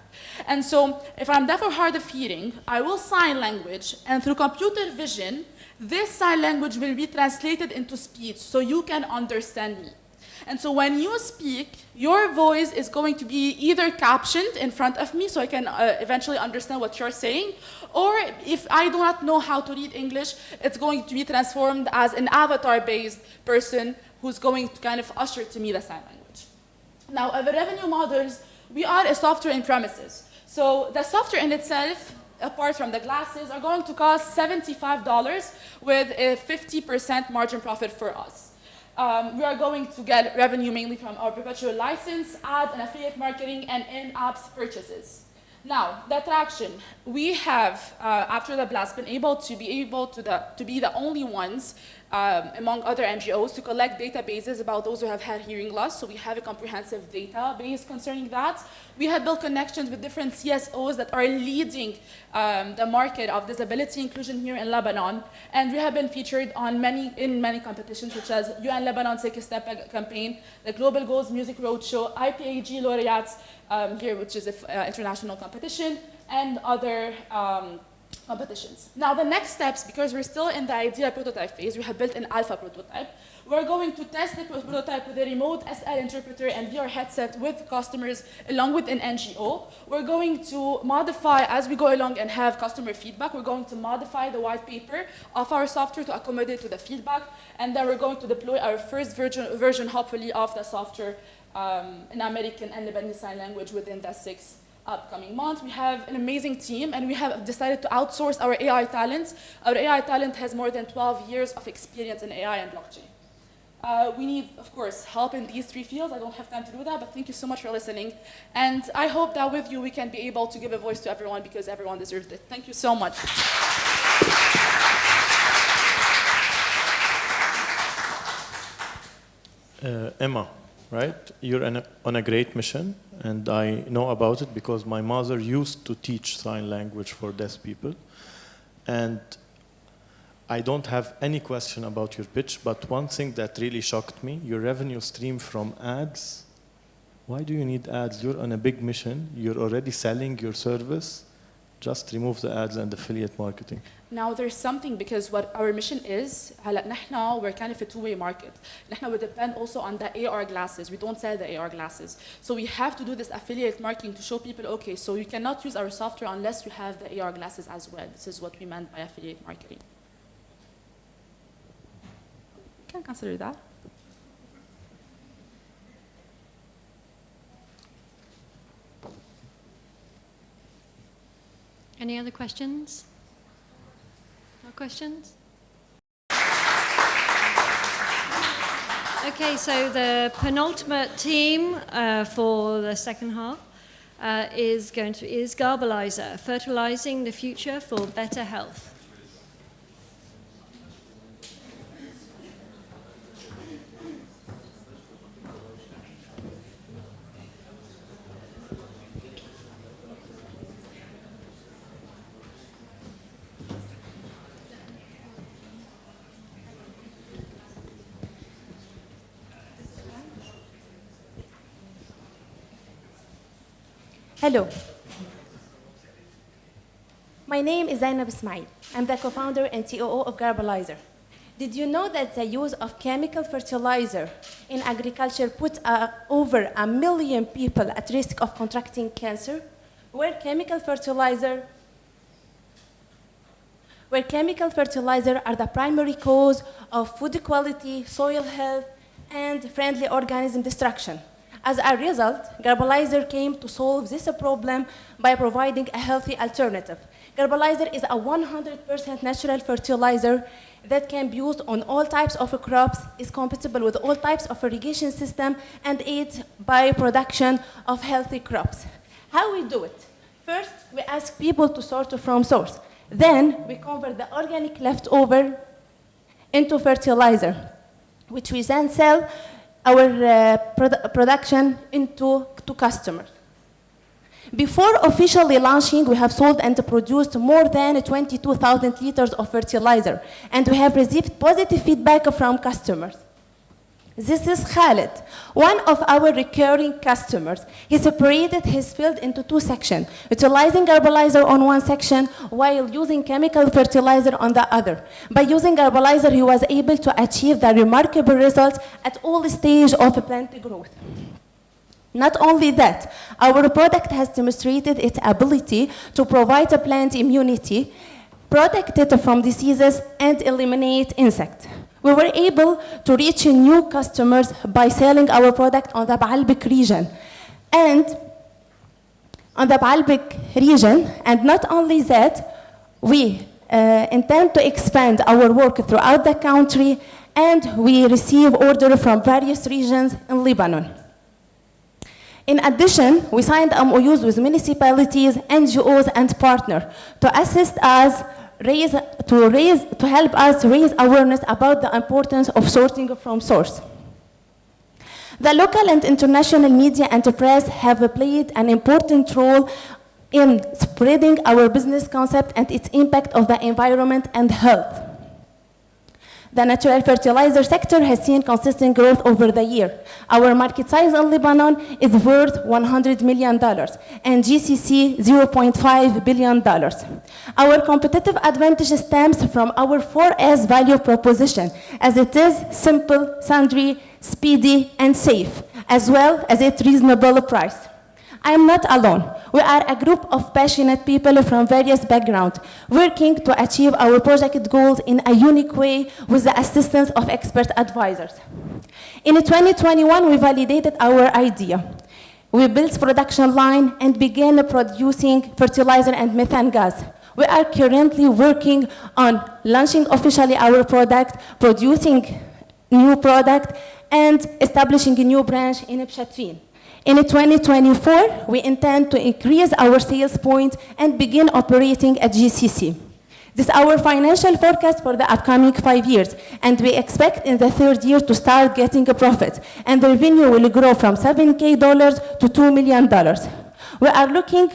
U: And so if I'm deaf or hard of hearing, I will sign language, and through computer vision, this sign language will be translated into speech so you can understand me. And so when you speak, your voice is going to be either captioned in front of me so I can eventually understand what you're saying, or if I do not know how to read English, it's going to be transformed as an avatar-based person who's going to kind of usher to me the sign language. Now, the revenue models, we are a software in premises. So the software in itself apart from the glasses, are going to cost $75 with a 50% margin profit for us. We are going to get revenue mainly from our perpetual license, ads, and affiliate marketing, and in-apps purchases. Now, the traction. We have, after the blast, been able to be the only ones among other NGOs to collect databases about those who have had hearing loss. So we have a comprehensive database concerning that. We have built connections with different CSOs that are leading the market of disability inclusion here in Lebanon. And we have been featured on in many competitions, such as UN Lebanon Take a Step campaign, the Global Goals Music Roadshow, IPAG laureates here, which is an international competition, and other competitions. Now the next steps, because we're still in the idea prototype phase, we have built an alpha prototype. We're going to test the prototype with a remote SL interpreter and VR headset with customers along with an NGO. We're going to modify, as we go along and have customer feedback, we're going to modify the white paper of our software to accommodate to the feedback, and then we're going to deploy our first version hopefully of the software in American and Lebanese Sign Language within the 6 upcoming months. We have an amazing team, and we have decided to outsource our AI talent. Our AI talent has more than 12 years of experience in AI and blockchain. We need, of course, help in these 3 fields. I don't have time to do that, but thank you so much for listening. And I hope that with you, we can be able to give a voice to everyone because everyone deserves it. Thank you so much.
J: Emma, right? You're on a great mission, and I know about it because my mother used to teach sign language for deaf people. And I don't have any question about your pitch, but one thing that really shocked me, your revenue stream from ads. Why do you need ads? You're on a big mission. You're already selling your service. Just remove the ads and affiliate marketing.
U: Now there's something, because what our mission is, we're kind of a two-way market. We depend also on the AR glasses. We don't sell the AR glasses. So we have to do this affiliate marketing to show people, okay, so you cannot use our software unless you have the AR glasses as well. This is what we meant by affiliate marketing. Can consider that.
A: Any other questions? No questions? Okay, so the penultimate team for the second half is Garbalizer, fertilizing the future for better health.
B: Hello. My name is Zainab Ismail. I'm the co-founder and COO of Garbalizer. Did you know that the use of chemical fertilizer in agriculture put over 1 million people at risk of contracting cancer? Where chemical fertilizer are the primary cause of food quality, soil health, and friendly organism destruction. As a result, Garbalizer came to solve this problem by providing a healthy alternative. Garbalizer is a 100% natural fertilizer that can be used on all types of crops, is compatible with all types of irrigation system, and aids by production of healthy crops. How we do it? First, we ask people to sort from source. Then, we convert the organic leftover into fertilizer, which we then sell our production to customers. Before officially launching, we have sold and produced more than 22,000 liters of fertilizer, and we have received positive feedback from customers. This is Khalid, one of our recurring customers. He separated his field into 2 sections, utilizing Garbalizer on one section while using chemical fertilizer on the other. By using Garbalizer, he was able to achieve the remarkable results at all stages of plant growth. Not only that, our product has demonstrated its ability to provide a plant immunity, protect it from diseases, and eliminate insects. We were able to reach new customers by selling our product on the Baalbek region. And on the Baalbek region, and not only that, we intend to expand our work throughout the country, and we receive orders from various regions in Lebanon. In addition, we signed MOUs with municipalities, NGOs, and partners to assist us to help us raise awareness about the importance of sourcing from source. The local and international media and press have played an important role in spreading our business concept and its impact on the environment and health. The natural fertilizer sector has seen consistent growth over the year. Our market size in Lebanon is worth $100 million and GCC $0.5 billion. Our competitive advantage stems from our 4S value proposition, as it is simple, sundry, speedy, and safe, as well as at reasonable price. I am not alone. We are a group of passionate people from various backgrounds, working to achieve our project goals in a unique way with the assistance of expert advisors. In 2021, we validated our idea. We built production line and began producing fertilizer and methane gas. We are currently working on launching officially our product, producing new product, and establishing a new branch in Pshatrin. In 2024, we intend to increase our sales point and begin operating at GCC. This is our financial forecast for the upcoming 5 years, and we expect in the third year to start getting a profit, and the revenue will grow from $7K to $2 million. We are looking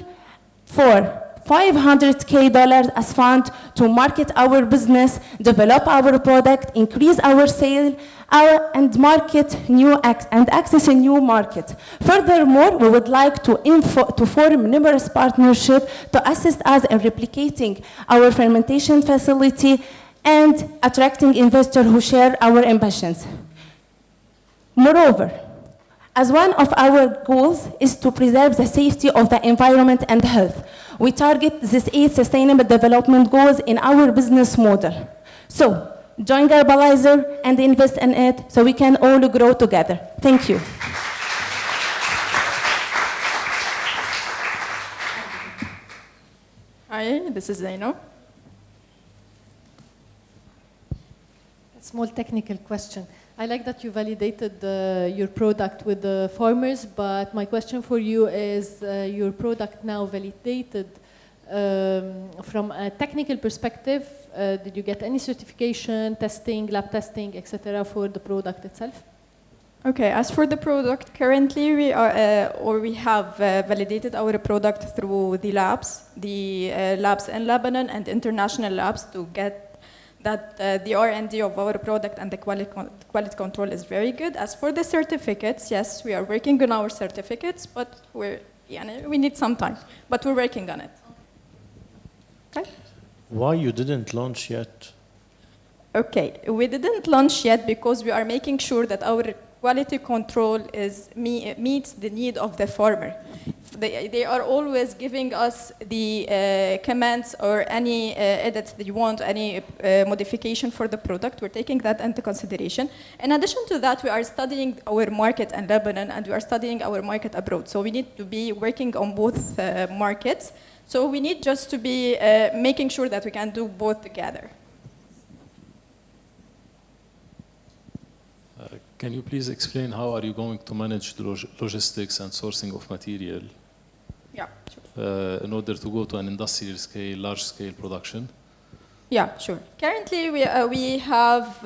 B: for $500K as fund to market our business, develop our product, increase our sale, and market new and access a new market. Furthermore, we would like to form numerous partnerships to assist us in replicating our fermentation facility and attracting investors who share our ambitions. Moreover, as one of our goals is to preserve the safety of the environment and health, we target these 8 sustainable development goals in our business model. So, join Garbalizer and invest in it so we can all grow together. Thank you.
D: Hi, this is Zaino.
I: A small technical question. I like that you validated your product with the farmers, but my question for you is your product now validated from a technical perspective. Did you get any certification, testing, lab testing, etc. for the product itself?
D: Okay, as for the product, currently we have validated our product through the labs in Lebanon and international labs to get that the R&D of our product and the quality control is very good. As for the certificates, yes, we are working on our certificates, but we need some time, but we're working on it. Okay.
J: Why you didn't launch yet?
D: Okay, we didn't launch yet because we are making sure that our quality control meets the need of the farmer. They are always giving us the commands or any edits that you want, any modification for the product. We're taking that into consideration. In addition to that, we are studying our market in Lebanon and we are studying our market abroad. So we need to be working on both markets. So we need just to be making sure that we can do both together.
K: Can you please explain how are you going to manage the logistics and sourcing of material?
D: Yeah, sure.
K: In order to go to an industrial scale, large scale production?
D: Yeah, sure. Currently, we have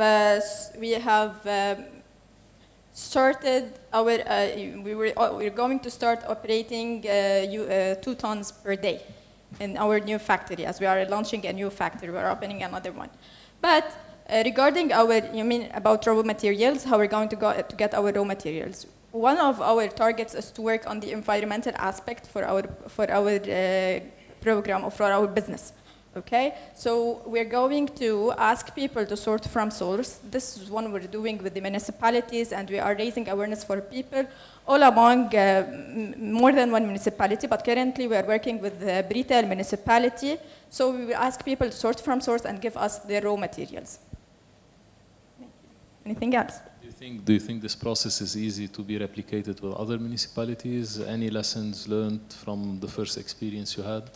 D: started our. We're going to start operating 2 tons per day in our new factory. As we are launching a new factory, we're opening another one. But regarding you mean about raw materials, how we're going to get our raw materials. One of our targets is to work on the environmental aspect for our program or for our business. Okay, so we're going to ask people to sort from source. This is one we're doing with the municipalities, and we are raising awareness for people all among more than one municipality, but currently we are working with the Britel municipality. So we will ask people to sort from source and give us their raw materials. Anything else?
K: Do you Do you think this process is easy to be replicated with other municipalities? Any lessons learned from the first experience you had?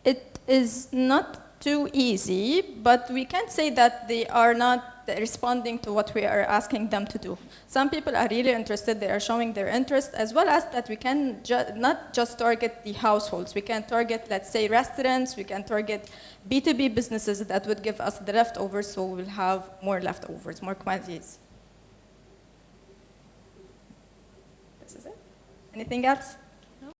D: It is not too easy, but we can't say that they are not responding to what we are asking them to do. Some people are really interested, they are showing their interest, as well as that we can not just target the households. We can target, let's say, restaurants, we can target B2B businesses that would give us the leftovers, so we'll have more leftovers, more quantities. This is it. Anything else?
A: No.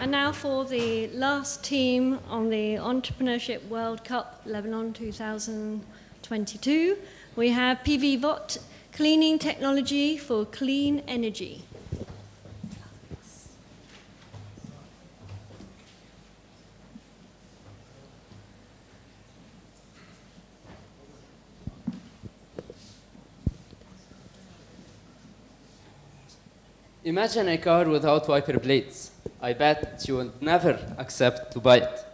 A: And now for the last team on the Entrepreneurship World Cup Lebanon 2022, we have PVVOT, Cleaning Technology for Clean Energy.
G: Imagine a car without wiper blades. I bet you will never accept to buy it.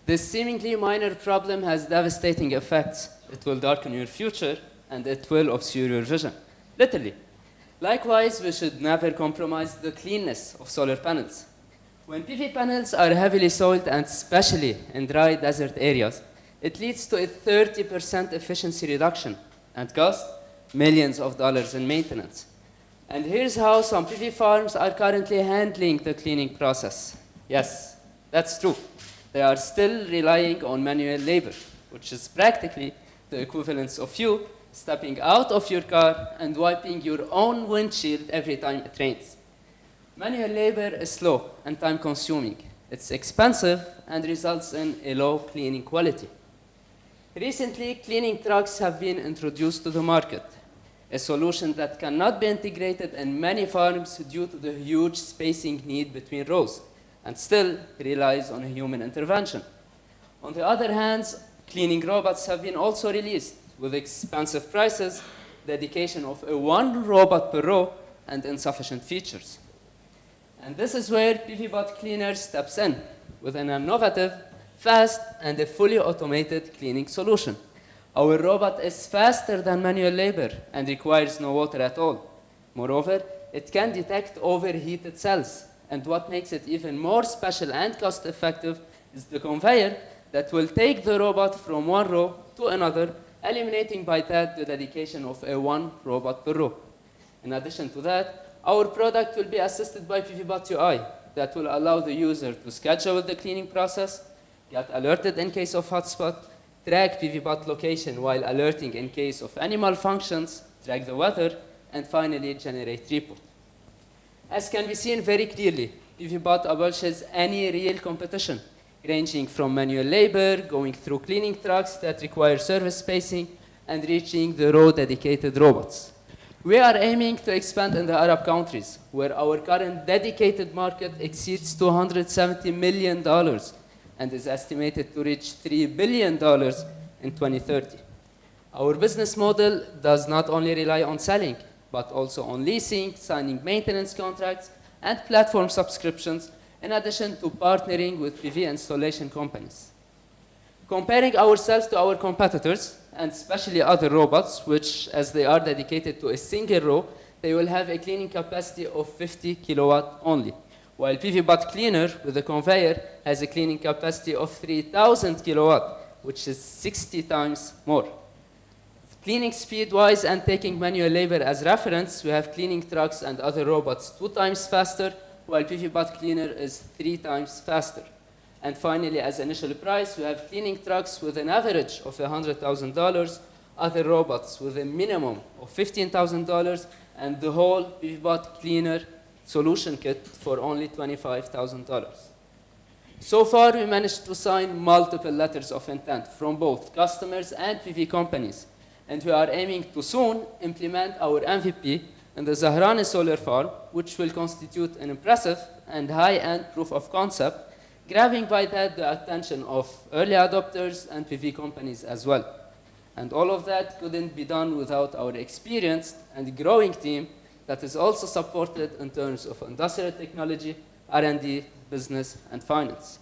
G: This seemingly minor problem has devastating effects. It will darken your future, and it will obscure your vision, literally. Likewise, we should never compromise the cleanness of solar panels. When PV panels are heavily soiled, and especially in dry desert areas, it leads to a 30% efficiency reduction and costs millions of dollars in maintenance. And here's how some PV farms are currently handling the cleaning process. Yes, that's true. They are still relying on manual labor, which is practically the equivalence of you stepping out of your car and wiping your own windshield every time it rains. Manual labor is slow and time-consuming. It's expensive and results in a low cleaning quality. Recently, cleaning trucks have been introduced to the market, a solution that cannot be integrated in many farms due to the huge spacing need between rows, and still relies on human intervention. On the other hand, cleaning robots have been also released with expensive prices, dedication of one robot per row, and insufficient features. And this is where PVBot Cleaner steps in with an innovative, fast, and a fully automated cleaning solution. Our robot is faster than manual labor and requires no water at all. Moreover, it can detect overheated cells. And what makes it even more special and cost-effective is the conveyor that will take the robot from one row to another, eliminating by that the dedication of one robot per row. In addition to that, our product will be assisted by PVBot UI that will allow the user to schedule the cleaning process, get alerted in case of hotspot, track PVBot location while alerting in case of any malfunctions, track the weather, and finally generate report. As can be seen very clearly, PVBot abolishes any real competition, ranging from manual labor, going through cleaning trucks that require service spacing, and reaching the row-dedicated robots. We are aiming to expand in the Arab countries, where our current dedicated market exceeds $270 million and is estimated to reach $3 billion in 2030. Our business model does not only rely on selling, but also on leasing, signing maintenance contracts, and platform subscriptions, in addition to partnering with PV installation companies. Comparing ourselves to our competitors, and especially other robots, which, as they are dedicated to a single row, they will have a cleaning capacity of 50 kilowatt only, while PVBot Cleaner with a conveyor has a cleaning capacity of 3,000 kilowatt, which is 60 times more. Cleaning speed-wise and taking manual labor as reference, we have cleaning trucks and other robots 2 times faster, while PVBot Cleaner is 3 times faster. And finally, as initial price, we have cleaning trucks with an average of $100,000, other robots with a minimum of $15,000, and the whole PVBot Cleaner solution kit for only $25,000. So far, we managed to sign multiple letters of intent from both customers and PV companies. And we are aiming to soon implement our MVP in the Zahrani solar farm, which will constitute an impressive and high-end proof of concept, grabbing by that the attention of early adopters and PV companies as well. And all of that couldn't be done without our experienced and growing team that is also supported in terms of industrial technology, R&D, business, and finance.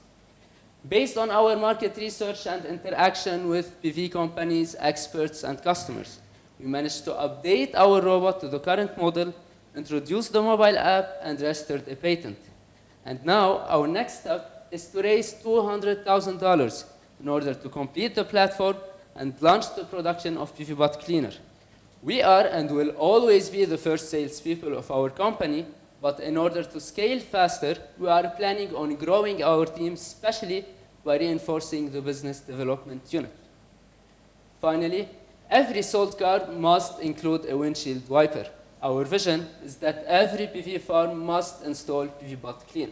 G: Based on our market research and interaction with PV companies, experts, and customers, we managed to update our robot to the current model, introduce the mobile app, and registered a patent. And now, our next step is to raise $200,000 in order to complete the platform and launch the production of PVBot Cleaner. We are and will always be the first salespeople of our company, but in order to scale faster, we are planning on growing our team, especially by reinforcing the business development unit. Finally, every sold car must include a windshield wiper. Our vision is that every PV farm must install PVBot Cleaner.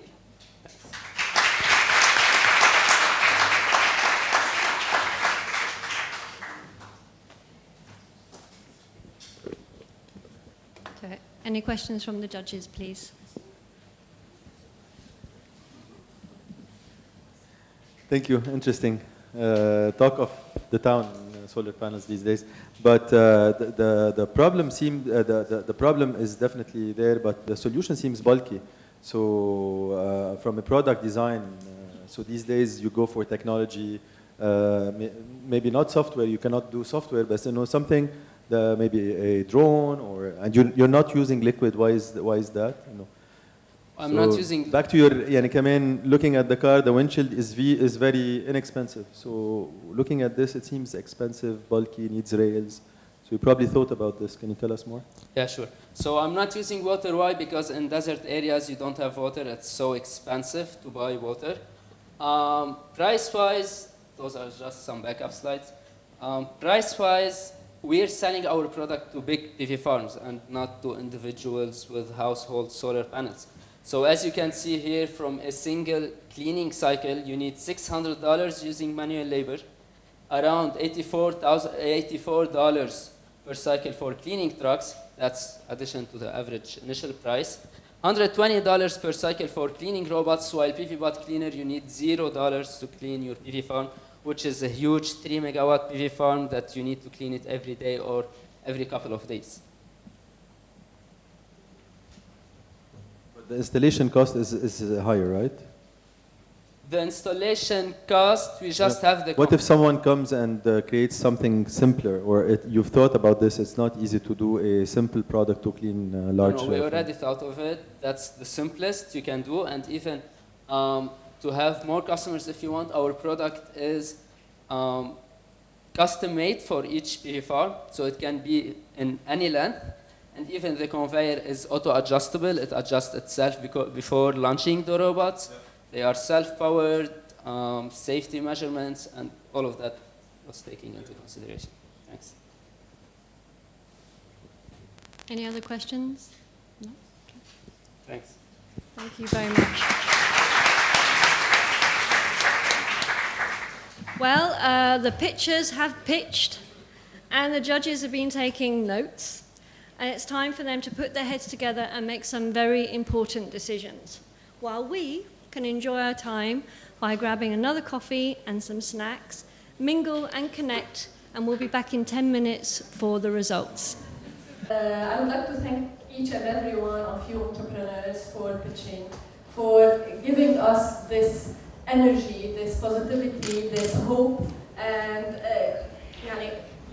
A: Okay. Any questions from the judges, please?
E: Thank you. Interesting talk of the town solar panels these days. But the problem the problem is definitely there, but the solution seems bulky. So from a product design, so these days you go for technology, maybe not software. You cannot do software, but something. Maybe a drone, and you're not using liquid. Why is that?
G: I'm not using.
E: Back to your, looking at the car, the windshield is very inexpensive. So looking at this, it seems expensive, bulky, needs rails. So you probably thought about this. Can you tell us more?
G: Yeah, sure. So I'm not using water. Why? Because in desert areas you don't have water. It's so expensive to buy water. Price-wise, those are just some backup slides. Price-wise, we're selling our product to big PV farms and not to individuals with household solar panels. So as you can see here, from a single cleaning cycle, you need $600 using manual labor, around $84 per cycle for cleaning trucks. That's addition to the average initial price. $120 per cycle for cleaning robots, while PVBot Cleaner, you need $0 to clean your PV farm, which is a huge 3 megawatt PV farm that you need to clean it every day or every couple of days.
E: But the installation cost is higher, right?
G: The installation cost, we just have the...
E: What if someone comes and creates something simpler, or you've thought about this, it's not easy to do a simple product to clean large...
G: No, we already thought of it. That's the simplest you can do, and even to have more customers if you want, our product is custom made for each PV farm, so it can be in any length, and even the conveyor is auto-adjustable. It adjusts itself before launching the robots. Yeah. They are self-powered, safety measurements, and all of that was taken into consideration. Thanks.
A: Any other questions? No? Okay.
G: Thanks.
A: Thank you very much. Well, the pitchers have pitched, and the judges have been taking notes, and it's time for them to put their heads together and make some very important decisions, while we can enjoy our time by grabbing another coffee and some snacks, mingle and connect, and we'll be back in 10 minutes for the results.
I: I would like to thank each and every one of you entrepreneurs for pitching, for giving us this energy, this positivity, this hope, and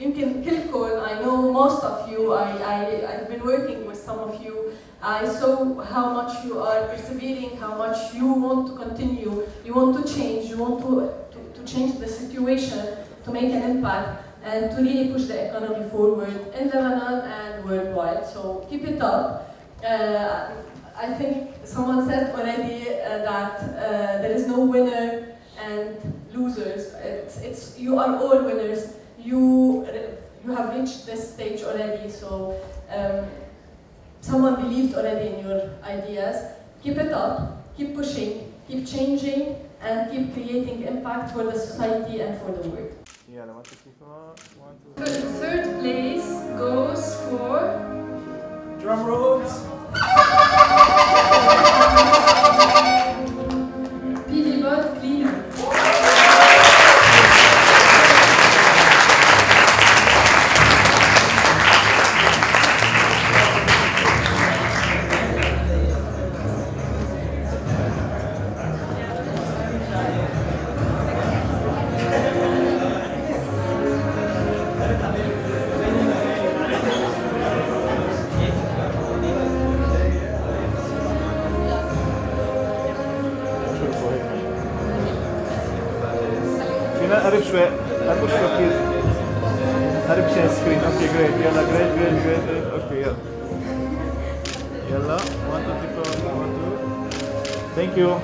I: يمكن كلكم, I know most of you, I've been working with some of you. I saw how much you are persevering, how much you want to continue, you want to change, you want to change the situation, to make an impact, and to really push the economy forward in Lebanon and worldwide. So keep it up. I think someone said already that there is no winner and losers. You are all winners. You have reached this stage already. So someone believed already in your ideas. Keep it up. Keep pushing. Keep changing, and keep creating impact for the society and for the world. The third place goes for
P: drum rolls.
I: PVBot Cleaner.
S: فينا قرب شوي بليز. قرب شوي سكرين. اوكي جريت. يلا جريت. اوكي يلا 1 2 3 4 1 2. ثانك يو.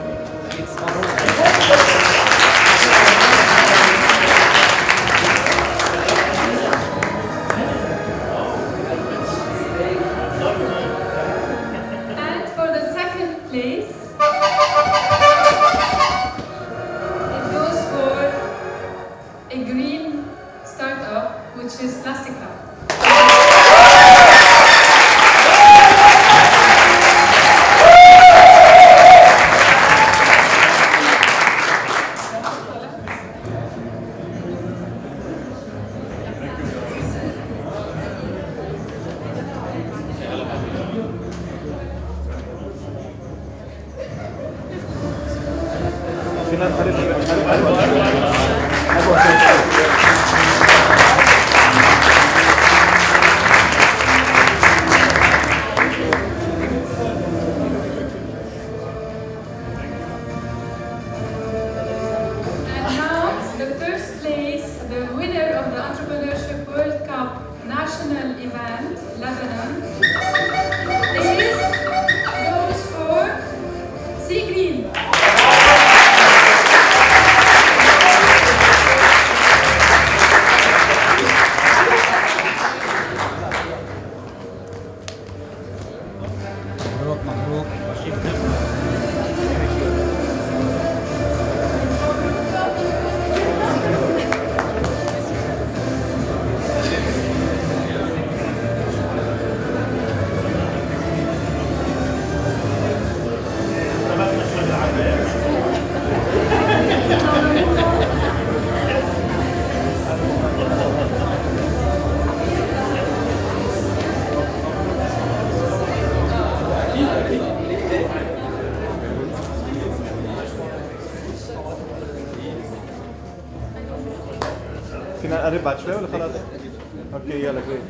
F: And for the second place, it goes for a green startup, which is Plastic Hub.
S: فينا قرب
F: And now, the first place, the winner of the Entrepreneurship World Cup national event, Lebanon, goes for Sea Green.
V: مبروك.
S: فينا نقرب بعد شوي ولا خلاص؟ اوكي يلا جريت.